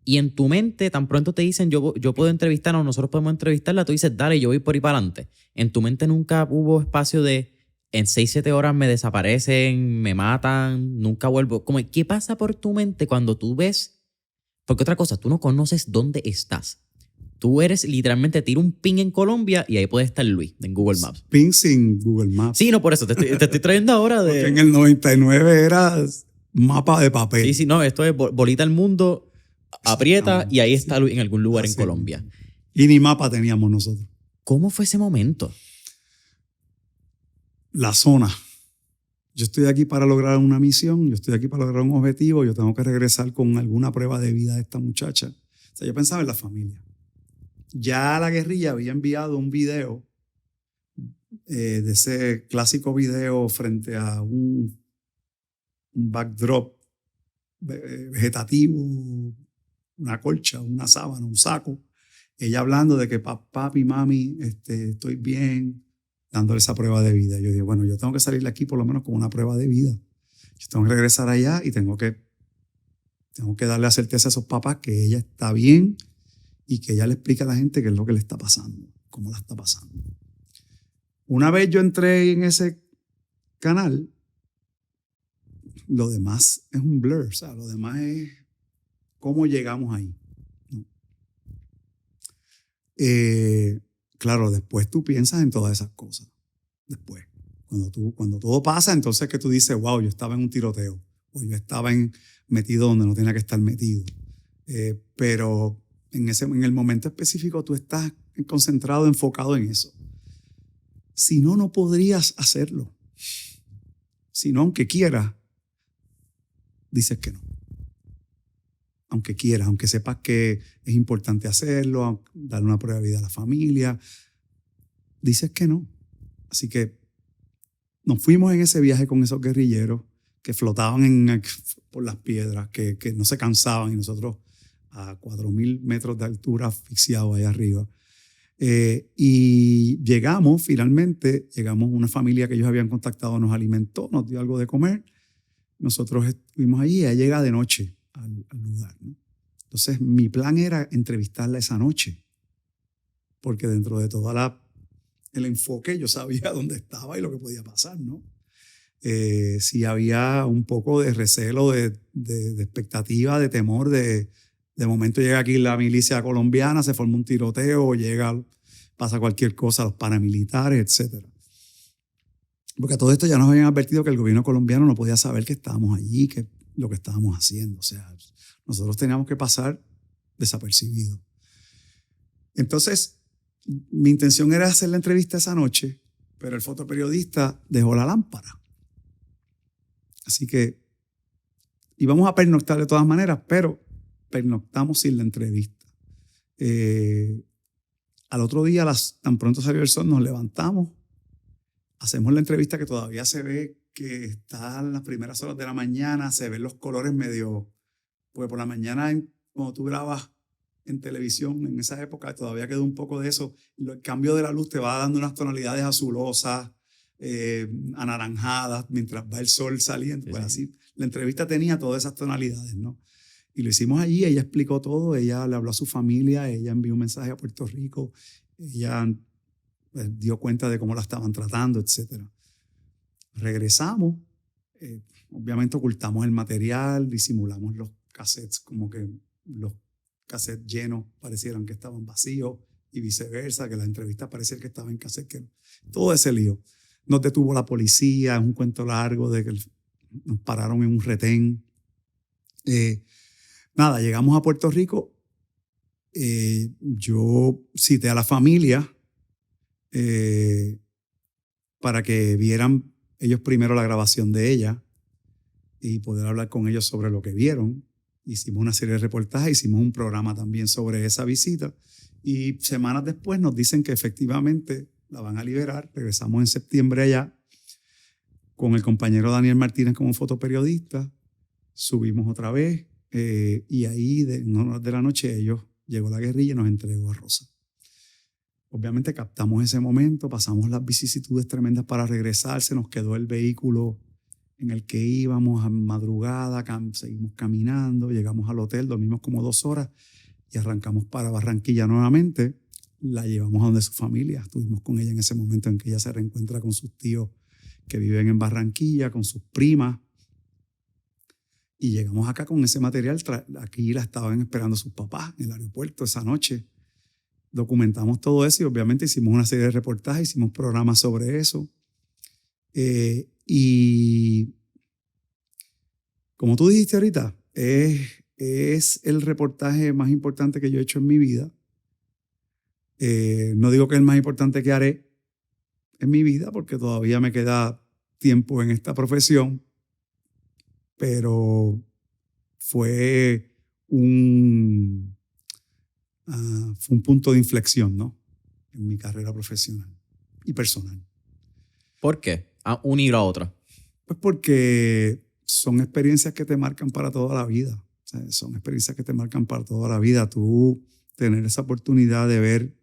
[SPEAKER 2] Y en tu mente, tan pronto te dicen, yo puedo entrevistarla o nosotros podemos entrevistarla, tú dices, dale, yo voy por ahí para adelante. En tu mente nunca hubo espacio de, en 6, 7 horas me desaparecen, me matan, nunca vuelvo. Como, ¿qué pasa por tu mente cuando tú ves? Porque otra cosa, tú no conoces dónde estás. Tú eres literalmente, tira un ping en Colombia y ahí puede estar Luis en Google Maps.
[SPEAKER 1] Ping sin Google Maps.
[SPEAKER 2] Sí, no, por eso te estoy trayendo ahora de...
[SPEAKER 1] Porque en el 99 era mapa de papel.
[SPEAKER 2] Sí, no, esto es bolita al mundo, aprieta y ahí está Luis en algún lugar en
[SPEAKER 1] Así
[SPEAKER 2] Colombia.
[SPEAKER 1] Y ni mapa teníamos nosotros.
[SPEAKER 2] ¿Cómo fue ese momento?
[SPEAKER 1] La zona. Yo estoy aquí para lograr una misión, yo estoy aquí para lograr un objetivo, yo tengo que regresar con alguna prueba de vida de esta muchacha. O sea, yo pensaba en la familia. Ya la guerrilla había enviado un video de ese clásico video frente a un backdrop vegetativo, una colcha, una sábana, un saco. Ella hablando de que papi, mami, estoy bien, dándole esa prueba de vida. Yo digo, bueno, yo tengo que salir de aquí por lo menos con una prueba de vida. Yo tengo que regresar allá y tengo que darle la certeza a esos papás que ella está bien y que ella le explica a la gente qué es lo que le está pasando, cómo la está pasando. Una vez yo entré en ese canal, lo demás es un blur, o sea, lo demás es cómo llegamos ahí, ¿no? Claro, después tú piensas en todas esas cosas. Después, cuando todo pasa, entonces que tú dices, wow, yo estaba en un tiroteo o yo estaba metido donde no tenía que estar metido. Pero en el momento específico tú estás concentrado, enfocado en eso. Si no, no podrías hacerlo. Si no, aunque quieras, dices que no. Aunque quieras, aunque sepas que es importante hacerlo, darle una prueba de vida a la familia, dices que no. Así que nos fuimos en ese viaje con esos guerrilleros que flotaban por las piedras, que no se cansaban, y nosotros a 4.000 metros de altura asfixiados allá arriba. Y finalmente llegamos, una familia que ellos habían contactado nos alimentó, nos dio algo de comer. Nosotros estuvimos allí y ella llega de noche al lugar, ¿no? Entonces mi plan era entrevistarla esa noche, porque dentro de todo el enfoque yo sabía dónde estaba y lo que podía pasar, ¿no? Si había un poco de recelo, de expectativa, de temor, de momento llega aquí la milicia colombiana, se forma un tiroteo, pasa cualquier cosa, los paramilitares, etc. Porque a todo esto ya nos habían advertido que el gobierno colombiano no podía saber que estábamos allí, que lo que estábamos haciendo. O sea, nosotros teníamos que pasar desapercibidos. Entonces, mi intención era hacer la entrevista esa noche, pero el fotoperiodista dejó la lámpara. Así que íbamos a pernoctar de todas maneras, pero pernoctamos sin la entrevista. Al otro día, tan pronto salió el sol, nos levantamos, hacemos la entrevista, que todavía se ve que está en las primeras horas de la mañana, se ven los colores medio, porque por la mañana cuando tú grabas en televisión en esa época, todavía quedó un poco de eso. El cambio de la luz te va dando unas tonalidades azulosas, anaranjadas, mientras va el sol saliendo.
[SPEAKER 2] Sí,
[SPEAKER 1] pues
[SPEAKER 2] sí.
[SPEAKER 1] así, la entrevista tenía todas esas tonalidades, ¿no? Y lo hicimos allí, ella explicó todo, ella le habló a su familia, ella envió un mensaje a Puerto Rico, ella pues, dio cuenta de cómo la estaban tratando, etc. Regresamos, obviamente ocultamos el material, disimulamos los cassettes, como que los cassettes llenos parecieran que estaban vacíos y viceversa, que la entrevista parecía que estaba en cassette, que todo ese lío. Nos detuvo la policía, es un cuento largo de que nos pararon en un retén. Nada, llegamos a Puerto Rico. Yo cité a la familia para que vieran ellos primero la grabación de ella y poder hablar con ellos sobre lo que vieron. Hicimos una serie de reportajes, hicimos un programa también sobre esa visita y semanas después nos dicen que efectivamente la van a liberar. Regresamos en septiembre allá con el compañero Daniel Martínez como fotoperiodista. Subimos otra vez y ahí en horas de la noche llegó la guerrilla y nos entregó a Rosa. Obviamente captamos ese momento, pasamos las vicisitudes tremendas para regresar, se nos quedó el vehículo en el que íbamos a madrugada, seguimos caminando, llegamos al hotel, dormimos como 2 horas y arrancamos para Barranquilla nuevamente. La llevamos a donde su familia, estuvimos con ella en ese momento en que ella se reencuentra con sus tíos que viven en Barranquilla, con sus primas. Y llegamos acá con ese material, aquí la estaban esperando sus papás en el aeropuerto esa noche. Documentamos todo eso y obviamente hicimos una serie de reportajes, hicimos programas sobre eso. Y como tú dijiste ahorita, es el reportaje más importante que yo he hecho en mi vida. No digo que es el más importante que haré en mi vida porque todavía me queda tiempo en esta profesión, pero fue un punto de inflexión, ¿no? En mi carrera profesional y personal.
[SPEAKER 2] ¿Por qué? A una y la otra.
[SPEAKER 1] Pues porque son experiencias que te marcan para toda la vida. O sea, son experiencias que te marcan para toda la vida. Tú tener esa oportunidad de ver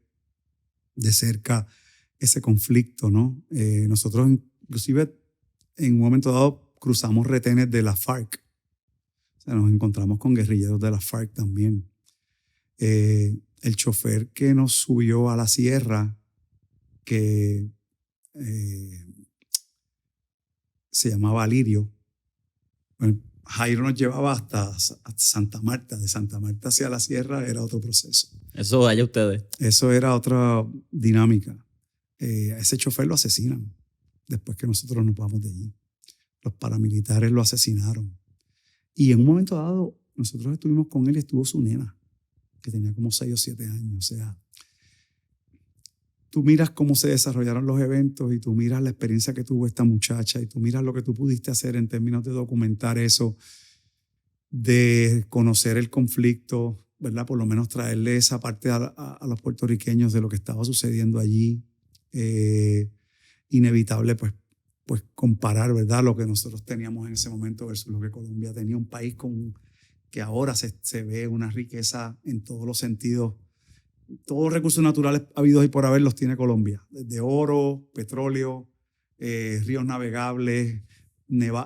[SPEAKER 1] de cerca ese conflicto, ¿no? Nosotros inclusive en un momento dado cruzamos retenes de la FARC. O sea, nos encontramos con guerrilleros de la FARC también. El chofer que nos subió a la sierra, que se llamaba Lirio, bueno, Jairo nos llevaba hasta Santa Marta. De Santa Marta hacia la sierra era otro proceso.
[SPEAKER 2] Eso allá ustedes.
[SPEAKER 1] Eso era otra dinámica. A ese chofer lo asesinan después que nosotros nos vamos de allí. Los paramilitares lo asesinaron. Y en un momento dado, nosotros estuvimos con él y estuvo su nena, que tenía como 6 o 7 años. O sea, tú miras cómo se desarrollaron los eventos y tú miras la experiencia que tuvo esta muchacha y tú miras lo que tú pudiste hacer en términos de documentar eso, de conocer el conflicto, ¿verdad? Por lo menos traerle esa parte a los puertorriqueños de lo que estaba sucediendo allí. Inevitable, pues comparar, ¿verdad? Lo que nosotros teníamos en ese momento versus lo que Colombia tenía. Un país que ahora se ve una riqueza en todos los sentidos. Todos los recursos naturales habidos y por haber los tiene Colombia. Desde oro, petróleo, ríos navegables,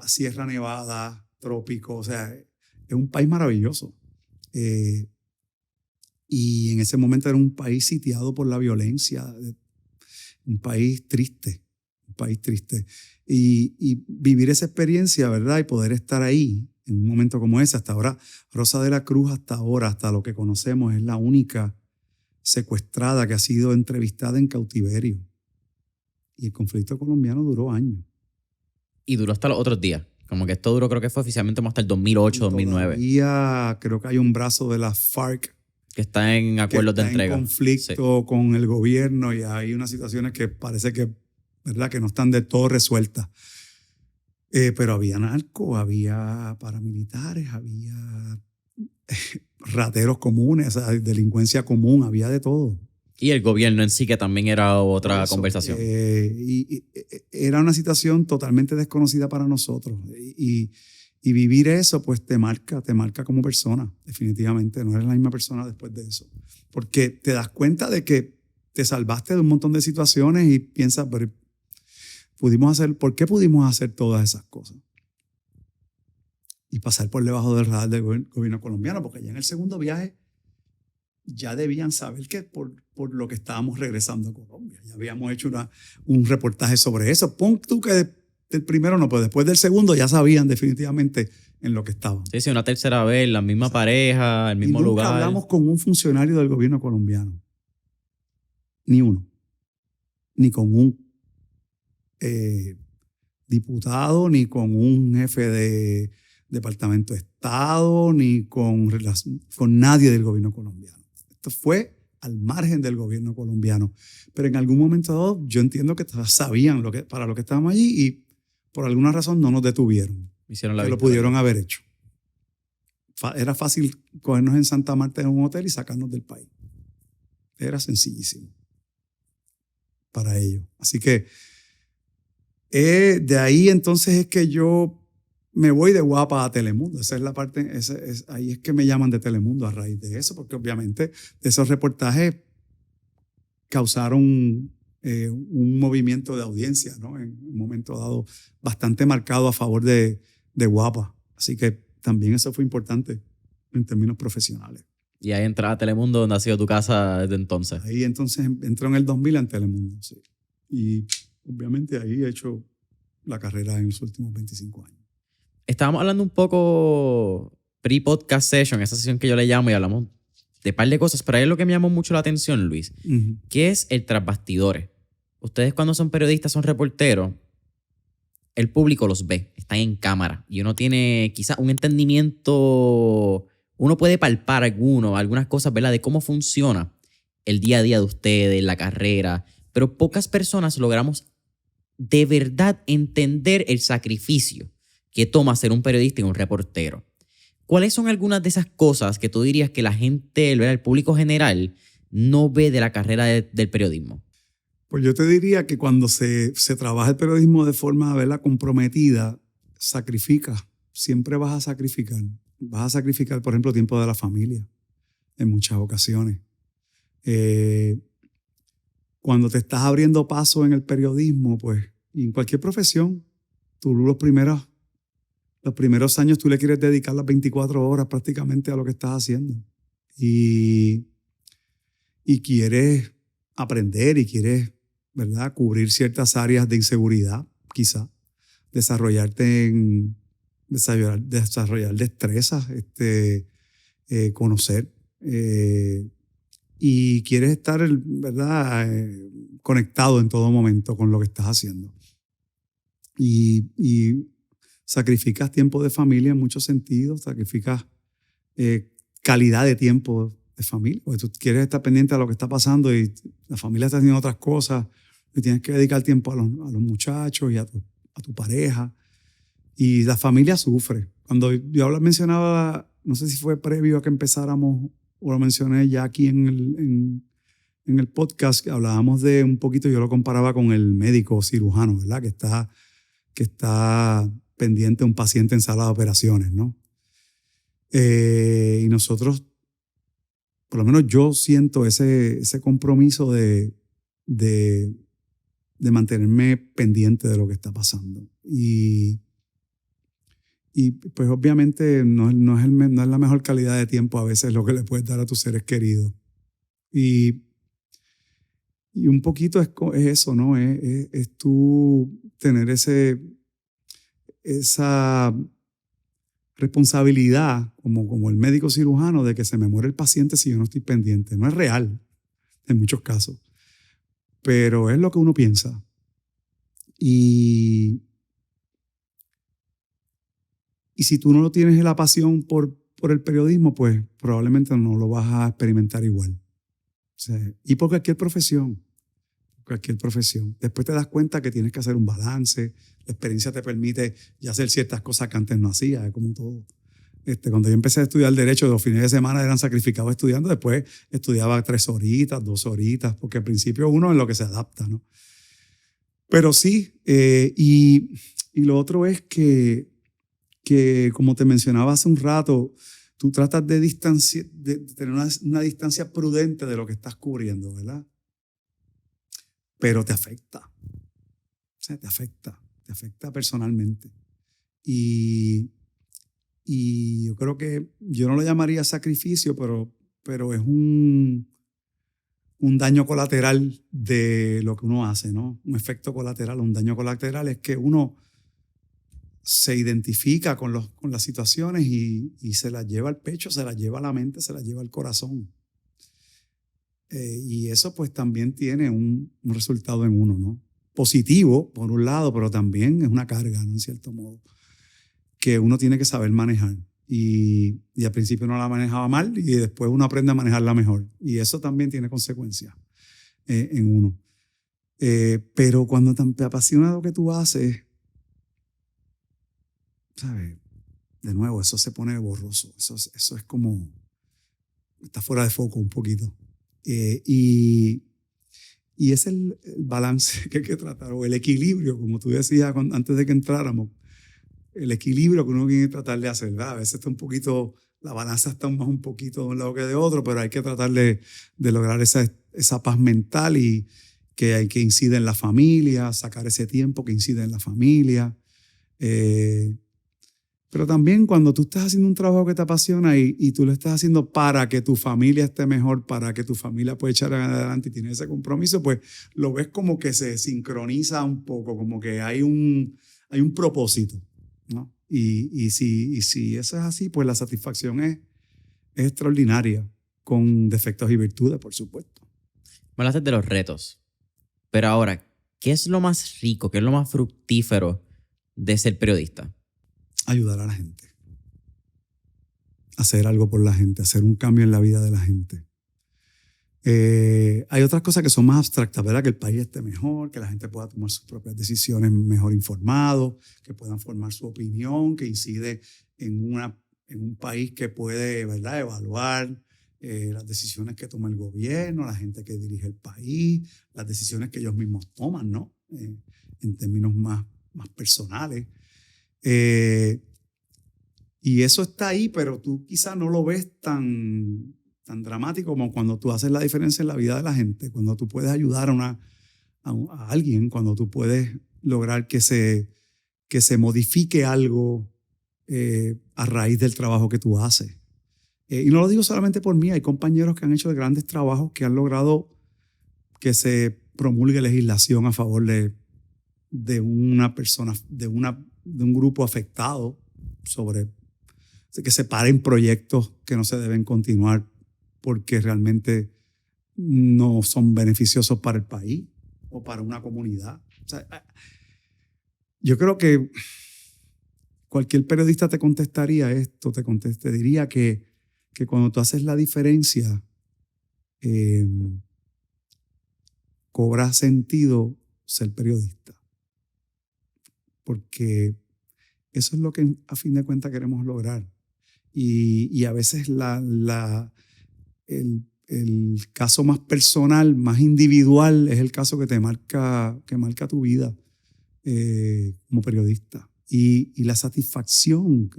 [SPEAKER 1] Sierra Nevada, trópicos. O sea, es un país maravilloso. Y en ese momento era un país sitiado por la violencia. Un país triste. Y vivir esa experiencia, ¿verdad? Y poder estar ahí en un momento como ese. Hasta ahora, Rosa de la Cruz, hasta lo que conocemos, es la única secuestrada que ha sido entrevistada en cautiverio. Y el conflicto colombiano duró años.
[SPEAKER 2] Y duró hasta los otros días. Como que esto duró, creo que fue oficialmente como hasta el 2008, 2009.
[SPEAKER 1] Todavía creo que hay un brazo de la FARC
[SPEAKER 2] que está en acuerdos de entrega.
[SPEAKER 1] En conflicto con el gobierno y hay unas situaciones que parece que, ¿verdad?, que no están de todo resueltas. Pero había narcos, había paramilitares, había rateros comunes, o sea, delincuencia común, había de todo.
[SPEAKER 2] Y el gobierno en sí, que también era otra conversación.
[SPEAKER 1] Y era una situación totalmente desconocida para nosotros. Y Y vivir eso, pues te marca como persona, definitivamente. No eres la misma persona después de eso. Porque te das cuenta de que te salvaste de un montón de situaciones y piensas, pero ¿por qué pudimos hacer todas esas cosas? Y pasar por debajo del radar del gobierno colombiano, porque ya en el segundo viaje ya debían saber que por lo que estábamos regresando a Colombia. Ya habíamos hecho un reportaje sobre eso. Pon tú que del primero no, pero después del segundo ya sabían definitivamente en lo que estaban.
[SPEAKER 2] Sí, sí, una tercera vez, la misma pareja, el mismo
[SPEAKER 1] y nunca
[SPEAKER 2] lugar.
[SPEAKER 1] hablamos con un funcionario del gobierno colombiano. Ni uno. Ni con un diputado, ni con un jefe de Departamento de Estado, ni con nadie del gobierno colombiano. Esto fue al margen del gobierno colombiano. Pero en algún momento dado, yo entiendo que sabían para lo que estábamos allí y por alguna razón no nos detuvieron.
[SPEAKER 2] Hicieron la
[SPEAKER 1] que lo
[SPEAKER 2] victoria.
[SPEAKER 1] pudieron haber hecho. Era fácil cogernos en Santa Marta en un hotel y sacarnos del país. Era sencillísimo para ellos. Así que de ahí entonces es que yo me voy de Guapa a Telemundo. Esa es la parte, ahí es que me llaman de Telemundo a raíz de eso, porque obviamente esos reportajes causaron un movimiento de audiencia, ¿no? En un momento dado bastante marcado a favor de Guapa. Así que también eso fue importante en términos profesionales.
[SPEAKER 2] Y ahí entra a Telemundo, donde ha sido tu casa desde entonces.
[SPEAKER 1] Ahí entonces entró en el 2000 en Telemundo, sí. Y obviamente ahí he hecho la carrera en los últimos 25 años.
[SPEAKER 2] Estábamos hablando un poco pre-podcast session, esa sesión que yo le llamo, y hablamos de un par de cosas, pero ahí es lo que me llamó mucho la atención, Luis, que es el tras bastidores. Ustedes cuando son periodistas, son reporteros, el público los ve, están en cámara y uno tiene quizás un entendimiento, uno puede palpar algunas cosas, ¿verdad? De cómo funciona el día a día de ustedes, la carrera, pero pocas personas logramos de verdad entender el sacrificio que toma ser un periodista y un reportero. ¿Cuáles son algunas de esas cosas que tú dirías que la gente, el público general, no ve de la carrera del periodismo?
[SPEAKER 1] Pues yo te diría que cuando se trabaja el periodismo de forma, ¿verdad?, comprometida, sacrificas, siempre vas a sacrificar. Vas a sacrificar, por ejemplo, tiempo de la familia en muchas ocasiones. Cuando te estás abriendo paso en el periodismo, pues, y en cualquier profesión, tú los primeros años tú le quieres dedicar las 24 horas prácticamente a lo que estás haciendo. Y quieres aprender y quieres, ¿verdad?, cubrir ciertas áreas de inseguridad, quizá, desarrollar destrezas, conocer, y quieres estar, ¿verdad?, conectado en todo momento con lo que estás haciendo. Y sacrificas tiempo de familia en muchos sentidos, sacrificas calidad de tiempo de familia, porque tú quieres estar pendiente a lo que está pasando y la familia está haciendo otras cosas y tienes que dedicar tiempo a los muchachos y a tu pareja. Y la familia sufre. Cuando yo mencionaba, no sé si fue previo a que empezáramos o lo mencioné ya aquí en el podcast, que hablábamos de un poquito, yo lo comparaba con el médico cirujano, ¿verdad? Que está pendiente de un paciente en sala de operaciones, ¿no? Y nosotros, por lo menos yo siento ese compromiso de mantenerme pendiente de lo que está pasando. Y pues obviamente no es la mejor calidad de tiempo a veces lo que le puedes dar a tus seres queridos. Y un poquito es eso, ¿no? Es tú tener esa responsabilidad como el médico cirujano de que se me muere el paciente si yo no estoy pendiente. No es real en muchos casos, pero es lo que uno piensa. Y si tú no tienes la pasión por el periodismo, pues probablemente no lo vas a experimentar igual. O sea, y por cualquier profesión. Después te das cuenta que tienes que hacer un balance. La experiencia te permite ya hacer ciertas cosas que antes no hacías, es como todo. Cuando yo empecé a estudiar Derecho, los fines de semana eran sacrificados estudiando, después estudiaba 3 horitas, 2 horitas, porque al principio uno es lo que se adapta, ¿no? Pero sí, y lo otro es que que, como te mencionaba hace un rato, tú tratas de tener una distancia prudente de lo que estás cubriendo, ¿verdad? Pero te afecta. O sea, te afecta personalmente. Y yo creo que yo no lo llamaría sacrificio, pero es un daño colateral de lo que uno hace, ¿no? Un efecto colateral, un daño colateral es que uno se identifica con las situaciones y se las lleva al pecho, se las lleva a la mente, se las lleva al corazón. Y eso pues también tiene un resultado en uno, ¿no? Positivo, por un lado, pero también es una carga, ¿no? En cierto modo, que uno tiene que saber manejar. Y al principio no la manejaba mal y después uno aprende a manejarla mejor. Y eso también tiene consecuencias en uno. Pero cuando te apasiona lo que tú haces, ¿sabes? De nuevo, eso se pone borroso. Eso es como, está fuera de foco un poquito. Y es el balance que hay que tratar, o el equilibrio, como tú decías antes de que entráramos, el equilibrio que uno tiene que tratar de hacer, ¿verdad? A veces está un poquito, la balanza está más un poquito de un lado que de otro, pero hay que tratar de lograr esa paz mental y que hay que incidir en la familia, sacar ese tiempo que incide en la familia. Pero también cuando tú estás haciendo un trabajo que te apasiona y tú lo estás haciendo para que tu familia esté mejor, para que tu familia pueda echar adelante y tiene ese compromiso, pues lo ves como que se sincroniza un poco, como que hay un propósito, ¿no? Y si eso es así, pues la satisfacción es extraordinaria, con defectos y virtudes, por supuesto.
[SPEAKER 2] Me hablaste de los retos. Pero ahora, ¿qué es lo más rico, qué es lo más fructífero de ser periodista?
[SPEAKER 1] Ayudar a la gente. Hacer algo por la gente, hacer un cambio en la vida de la gente. Hay otras cosas que son más abstractas, ¿verdad? Que el país esté mejor, que la gente pueda tomar sus propias decisiones mejor informado, que puedan formar su opinión, que incide en un país que puede, ¿verdad?, evaluar las decisiones que toma el gobierno, la gente que dirige el país, las decisiones que ellos mismos toman, ¿no? En términos más personales. Y eso está ahí, pero tú quizás no lo ves tan dramático como cuando tú haces la diferencia en la vida de la gente, cuando tú puedes ayudar a alguien, cuando tú puedes lograr que se modifique algo a raíz del trabajo que tú haces. Y no lo digo solamente por mí, hay compañeros que han hecho grandes trabajos que han logrado que se promulgue legislación a favor de una persona, de un grupo afectado, sobre que se paren proyectos que no se deben continuar porque realmente no son beneficiosos para el país o para una comunidad. O sea, yo creo que cualquier periodista te contestaría esto, te diría que cuando tú haces la diferencia, cobra sentido ser periodista. Porque eso es lo que a fin de cuentas queremos lograr. Y a veces el caso más personal, más individual, es el caso que marca tu vida como periodista. Y la satisfacción.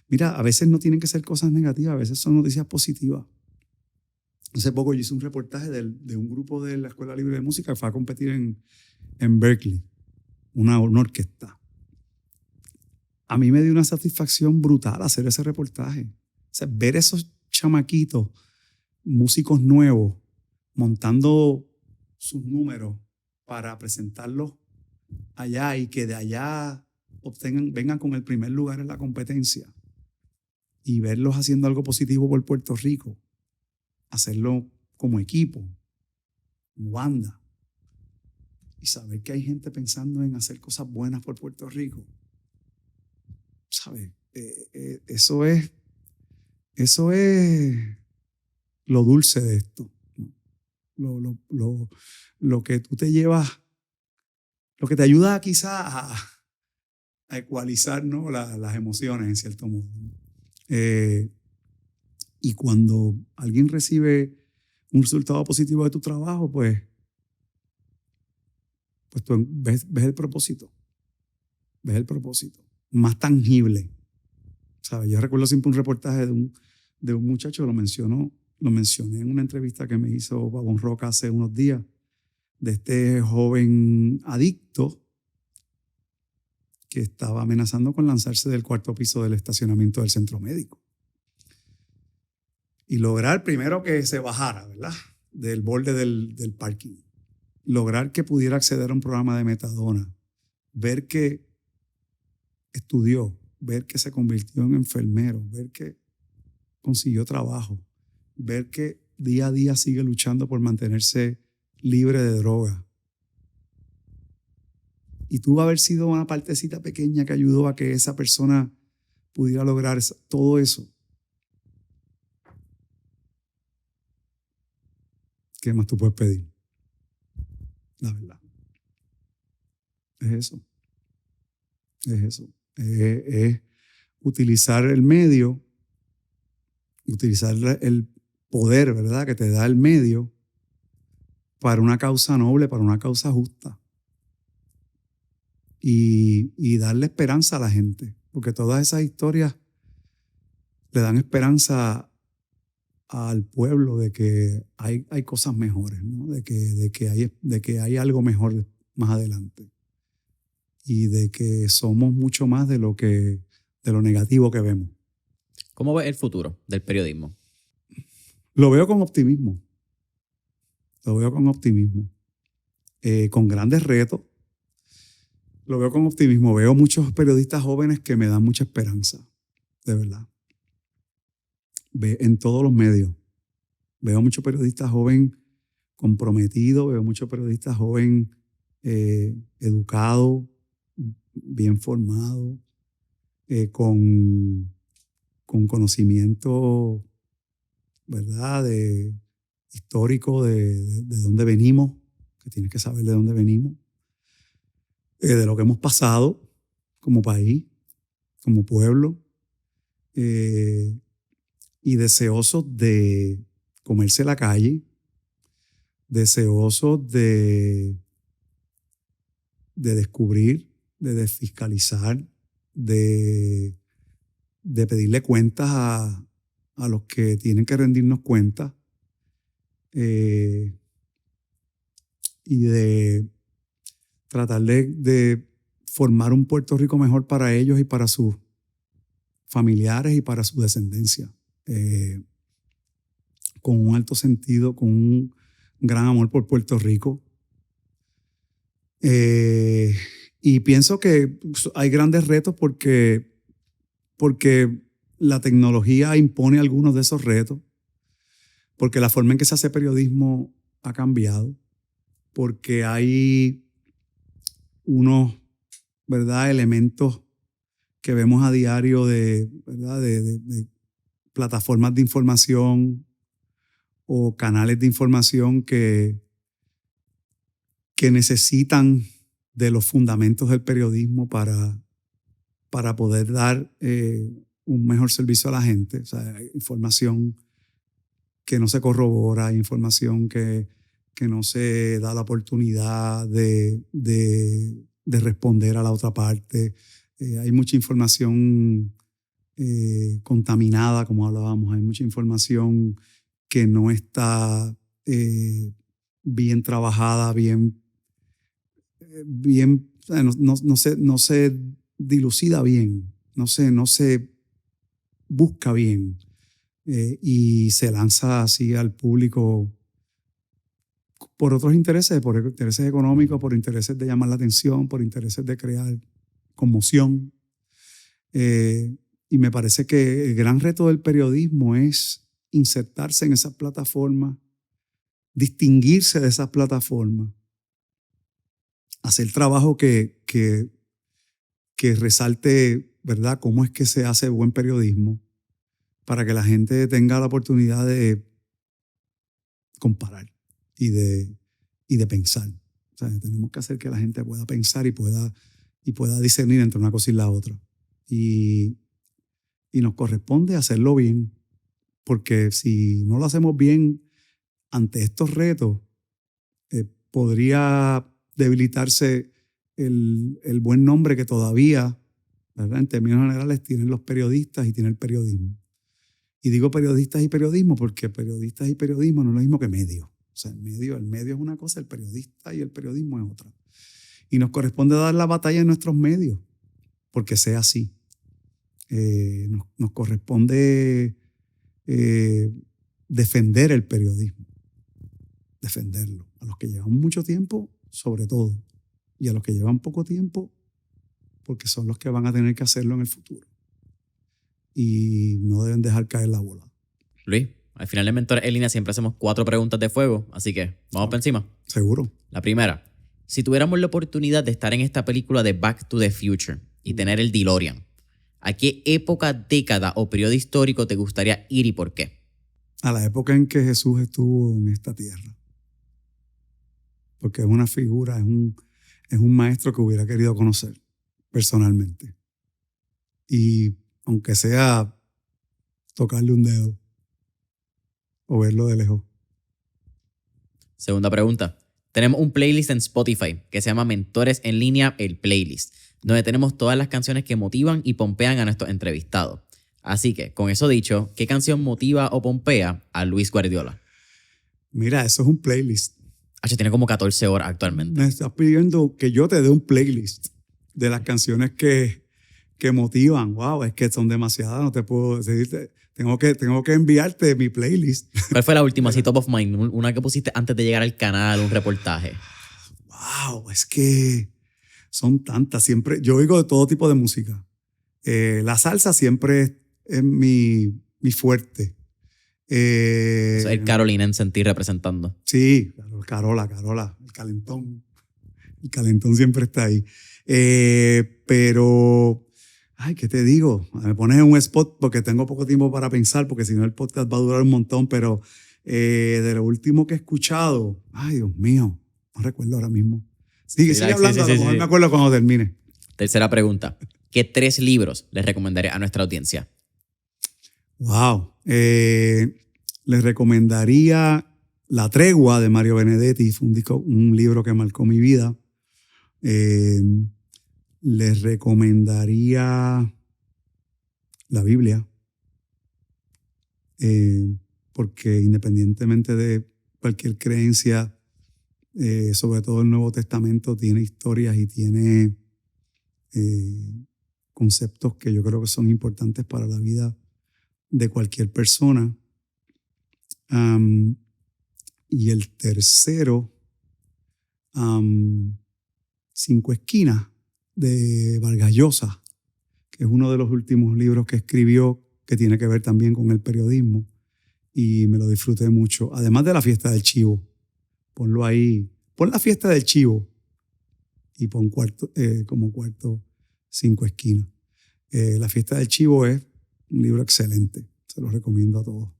[SPEAKER 1] Mira, a veces no tienen que ser cosas negativas, a veces son noticias positivas. Hace poco yo hice un reportaje de un grupo de la Escuela Libre de Música que fue a competir en Berkeley, una orquesta. A mí me dio una satisfacción brutal hacer ese reportaje. O sea, ver esos chamaquitos, músicos nuevos, montando sus números para presentarlos allá y que de allá vengan con el primer lugar en la competencia y verlos haciendo algo positivo por Puerto Rico, hacerlo como equipo, como banda, y saber que hay gente pensando en hacer cosas buenas por Puerto Rico. ¿Sabes? Eso es lo dulce de esto. Lo que tú te llevas, lo que te ayuda quizás a ecualizar, ¿no?, las emociones, en cierto modo. Y cuando alguien recibe un resultado positivo de tu trabajo, pues tú ves el propósito. Ves el propósito más tangible ¿Sabes? Yo recuerdo siempre un reportaje de un muchacho, lo mencioné en una entrevista que me hizo Babón Roca hace unos días, de este joven adicto que estaba amenazando con lanzarse del cuarto piso del estacionamiento del centro médico. Y lograr primero que se bajara, ¿verdad? Del borde del parking. Lograr que pudiera acceder a un programa de metadona. Ver que estudió, ver que se convirtió en enfermero, ver que consiguió trabajo, ver que día a día sigue luchando por mantenerse libre de droga. Y tuvo haber sido una partecita pequeña que ayudó a que esa persona pudiera lograr todo eso. ¿Qué más tú puedes pedir? La verdad. Es eso. Es eso. Es utilizar el medio, utilizar el poder, ¿verdad?, que te da el medio para una causa noble, para una causa justa. Y darle esperanza a la gente, porque todas esas historias le dan esperanza al pueblo de que hay cosas mejores, ¿no? de que hay algo mejor más adelante y de que somos mucho más de lo negativo que vemos.
[SPEAKER 2] ¿Cómo ves el futuro del periodismo?
[SPEAKER 1] Lo veo con optimismo. Lo veo con optimismo. Con grandes retos. Lo veo con optimismo. Veo muchos periodistas jóvenes que me dan mucha esperanza, de verdad. En todos los medios. Veo muchos periodistas jóvenes comprometidos, veo muchos periodistas jóvenes educados, bien formados, con conocimiento, ¿verdad?, histórico de dónde venimos, que tienes que saber de dónde venimos, de lo que hemos pasado como país, como pueblo, y deseosos de comerse la calle, deseosos de descubrir, de desfiscalizar, de pedirle cuentas a los que tienen que rendirnos cuentas, y de tratar de formar un Puerto Rico mejor para ellos y para sus familiares y para su descendencia, con un alto sentido, con un gran amor por Puerto Rico. Y pienso que hay grandes retos porque la tecnología impone algunos de esos retos, porque la forma en que se hace periodismo ha cambiado, porque hay unos, ¿verdad?, elementos que vemos a diario ¿verdad?, de plataformas de información o canales de información que necesitan de los fundamentos del periodismo para poder dar un mejor servicio a la gente. O sea, información que no se corrobora, información que no se da la oportunidad de responder a la otra parte. Hay mucha información contaminada, como hablábamos. Hay mucha información que no está bien trabajada, bien, o sea, no se dilucida bien, no se busca bien, y se lanza así al público por otros intereses, por intereses económicos, por intereses de llamar la atención, por intereses de crear conmoción. Y me parece que el gran reto del periodismo es insertarse en esas plataformas, distinguirse de esas plataformas, hacer trabajo que resalte, ¿verdad?, cómo es que se hace buen periodismo, para que la gente tenga la oportunidad de comparar y de pensar. O sea, tenemos que hacer que la gente pueda pensar y pueda discernir entre una cosa y la otra. Y nos corresponde hacerlo bien, porque si no lo hacemos bien ante estos retos, podría debilitarse el buen nombre que todavía ¿verdad? En términos generales tienen los periodistas y tiene el periodismo. Y digo periodistas y periodismo porque periodistas y periodismo no es lo mismo que medio. O sea, el medio es una cosa, el periodista y el periodismo es otra. Y nos corresponde dar la batalla en nuestros medios, porque sea así. Nos corresponde defender el periodismo, defenderlo. A los que llevan mucho tiempo, sobre todo, y a los que llevan poco tiempo, porque son los que van a tener que hacerlo en el futuro. Y no deben dejar caer la bola.
[SPEAKER 2] Luis, al final de Mentores en Línea siempre hacemos 4 preguntas de fuego, así que vamos para encima.
[SPEAKER 1] Seguro.
[SPEAKER 2] La primera, si tuviéramos la oportunidad de estar en esta película de Back to the Future y tener el DeLorean, ¿a qué época, década o periodo histórico te gustaría ir y por qué?
[SPEAKER 1] A la época en que Jesús estuvo en esta tierra. Porque es una figura, es un maestro que hubiera querido conocer personalmente. Y aunque sea tocarle un dedo o verlo de lejos.
[SPEAKER 2] Segunda pregunta. Tenemos un playlist en Spotify que se llama Mentores en Línea, el playlist, donde tenemos todas las canciones que motivan y pompean a nuestros entrevistados. Así que, con eso dicho, ¿qué canción motiva o pompea a Luis Guardiola?
[SPEAKER 1] Mira, eso es un playlist.
[SPEAKER 2] Tiene como 14 horas actualmente.
[SPEAKER 1] Me estás pidiendo que yo te dé un playlist de las canciones que motivan. Wow, es que son demasiadas, no te puedo decir. Tengo que enviarte mi playlist.
[SPEAKER 2] ¿Cuál fue la última, así top of mind? Una que pusiste antes de llegar al canal, un reportaje.
[SPEAKER 1] Wow, es que son tantas. Siempre, yo oigo de todo tipo de música. La salsa siempre es mi fuerte.
[SPEAKER 2] Eso es el carolinense en ti representando.
[SPEAKER 1] Sí, Carola, el calentón. El calentón siempre está ahí. Pero, ay, ¿qué te digo? Me pones en un spot porque tengo poco tiempo para pensar, porque si no el podcast va a durar un montón, pero de lo último que he escuchado, ay, Dios mío, no recuerdo ahora mismo. Sigue hablando, a lo mejor me acuerdo cuando termine.
[SPEAKER 2] Tercera pregunta. ¿Qué 3 libros les recomendaré a nuestra audiencia?
[SPEAKER 1] Wow. Les recomendaría La Tregua de Mario Benedetti. Fue un libro que marcó mi vida. Les recomendaría la Biblia. Porque independientemente de cualquier creencia, sobre todo el Nuevo Testamento tiene historias y tiene conceptos que yo creo que son importantes para la vida de cualquier persona. Y el tercero, 5 Esquinas de Vargas Llosa, que es uno de los últimos libros que escribió que tiene que ver también con el periodismo y me lo disfruté mucho. Además de La Fiesta del Chivo, ponlo ahí, pon La Fiesta del Chivo y pon como cuarto 5 Esquinas. La Fiesta del Chivo es un libro excelente, se lo recomiendo a todos.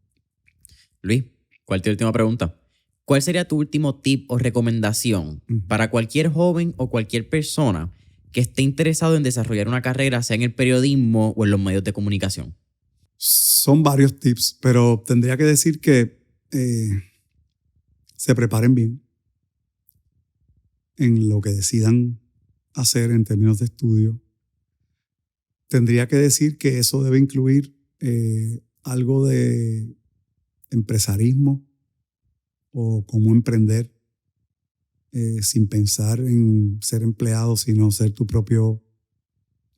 [SPEAKER 2] Luis, ¿cuál es tu última pregunta? ¿Cuál sería tu último tip o recomendación para cualquier joven o cualquier persona que esté interesado en desarrollar una carrera, sea en el periodismo o en los medios de comunicación?
[SPEAKER 1] Son varios tips, pero tendría que decir que se preparen bien en lo que decidan hacer en términos de estudio. Tendría que decir que eso debe incluir algo de empresarismo o cómo emprender sin pensar en ser empleado, sino ser tu propio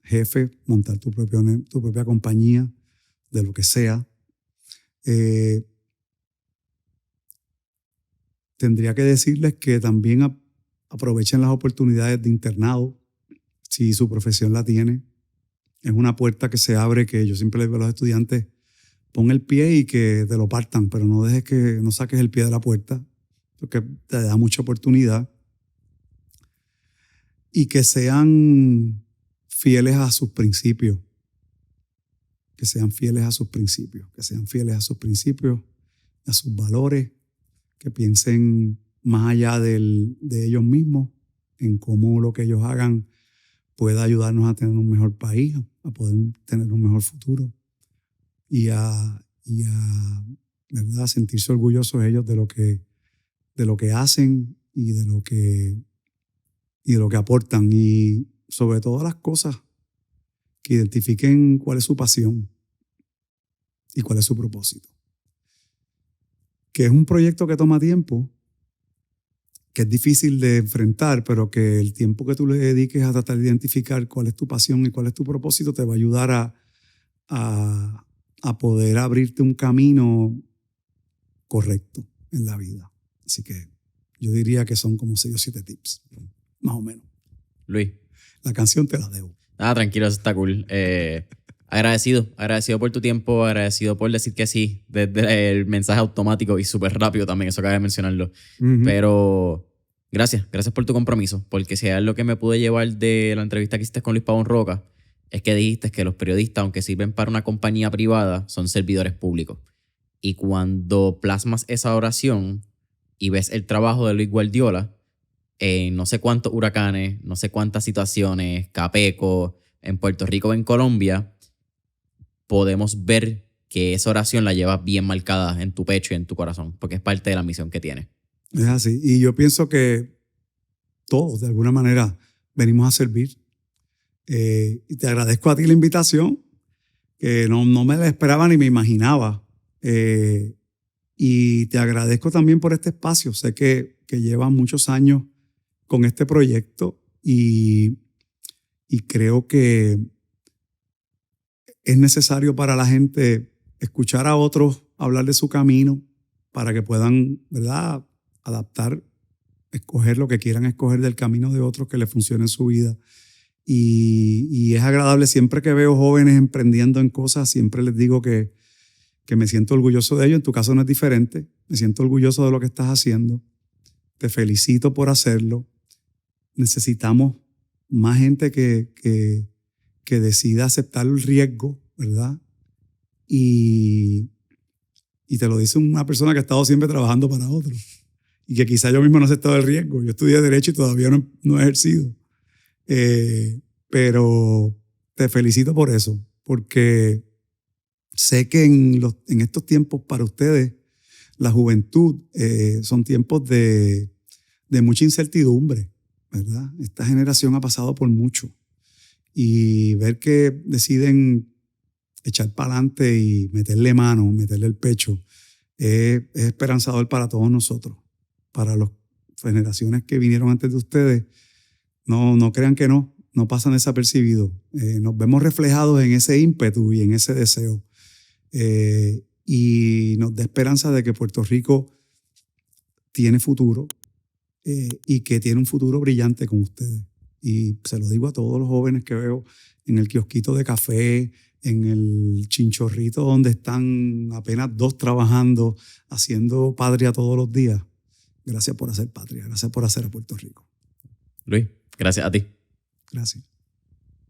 [SPEAKER 1] jefe, montar tu propia compañía de lo que sea. Tendría que decirles que también aprovechen las oportunidades de internado si su profesión la tiene. Es una puerta que se abre que yo siempre les digo a los estudiantes, pon el pie y que te lo partan, pero no saques el pie de la puerta, porque te da mucha oportunidad. Y que sean fieles a sus principios. Que sean fieles a sus principios. Que sean fieles a sus principios, a sus valores. Que piensen más allá de ellos mismos, en cómo lo que ellos hagan pueda ayudarnos a tener un mejor país, a poder tener un mejor futuro. Y a ¿verdad? Sentirse orgullosos ellos de lo que hacen y de lo que aportan. Y sobre todas las cosas, que identifiquen cuál es su pasión y cuál es su propósito. Que es un proyecto que toma tiempo, que es difícil de enfrentar, pero que el tiempo que tú le dediques a tratar de identificar cuál es tu pasión y cuál es tu propósito te va a ayudar a poder abrirte un camino correcto en la vida. Así que yo diría que son como 6 o 7 tips, más o menos.
[SPEAKER 2] Luis.
[SPEAKER 1] La canción te la debo.
[SPEAKER 2] Tranquilo, eso está cool. Agradecido por tu tiempo, agradecido por decir que sí, desde el mensaje automático y súper rápido también, eso acabé de mencionarlo. Pero gracias por tu compromiso, porque si hay algo que me pude llevar de la entrevista que hiciste con Luis Pavón Roca, es que dijiste que los periodistas, aunque sirven para una compañía privada, son servidores públicos. Y cuando plasmas esa oración y ves el trabajo de Luis Guardiola, en no sé cuántos huracanes, no sé cuántas situaciones, Capeco, en Puerto Rico o en Colombia, podemos ver que esa oración la llevas bien marcada en tu pecho y en tu corazón, porque es parte de la misión que tienes.
[SPEAKER 1] Es así. Y yo pienso que todos, de alguna manera, venimos a servir. Y te agradezco a ti la invitación, que no me la esperaba ni me imaginaba. Y te agradezco también por este espacio. Sé que llevas muchos años con este proyecto y creo que es necesario para la gente escuchar a otros hablar de su camino para que puedan, ¿verdad?, adaptar, escoger lo que quieran escoger del camino de otros que les funcione en su vida. Y es agradable siempre que veo jóvenes emprendiendo en cosas, siempre les digo que me siento orgulloso de ellos. En tu caso no es diferente. Me siento orgulloso de lo que estás haciendo. Te felicito por hacerlo. Necesitamos más gente que decida aceptar el riesgo, ¿verdad? Y te lo dice una persona que ha estado siempre trabajando para otros y que quizá yo mismo no he aceptado el riesgo. Yo estudié Derecho y todavía no he ejercido. Pero te felicito por eso, porque sé que en estos tiempos para ustedes, la juventud, son tiempos de mucha incertidumbre, ¿verdad? Esta generación ha pasado por mucho. Y ver que deciden echar para adelante y meterle mano, meterle el pecho, es esperanzador para todos nosotros. Para las generaciones que vinieron antes de ustedes, no crean que no pasan desapercibidos. Nos vemos reflejados en ese ímpetu y en ese deseo. Y nos da esperanza de que Puerto Rico tiene futuro y que tiene un futuro brillante con ustedes. Y se lo digo a todos los jóvenes que veo en el kiosquito de café, en el chinchorrito donde están apenas 2 trabajando, haciendo patria todos los días. Gracias por hacer patria, gracias por hacer a Puerto Rico.
[SPEAKER 2] Luis, gracias a ti.
[SPEAKER 1] Gracias.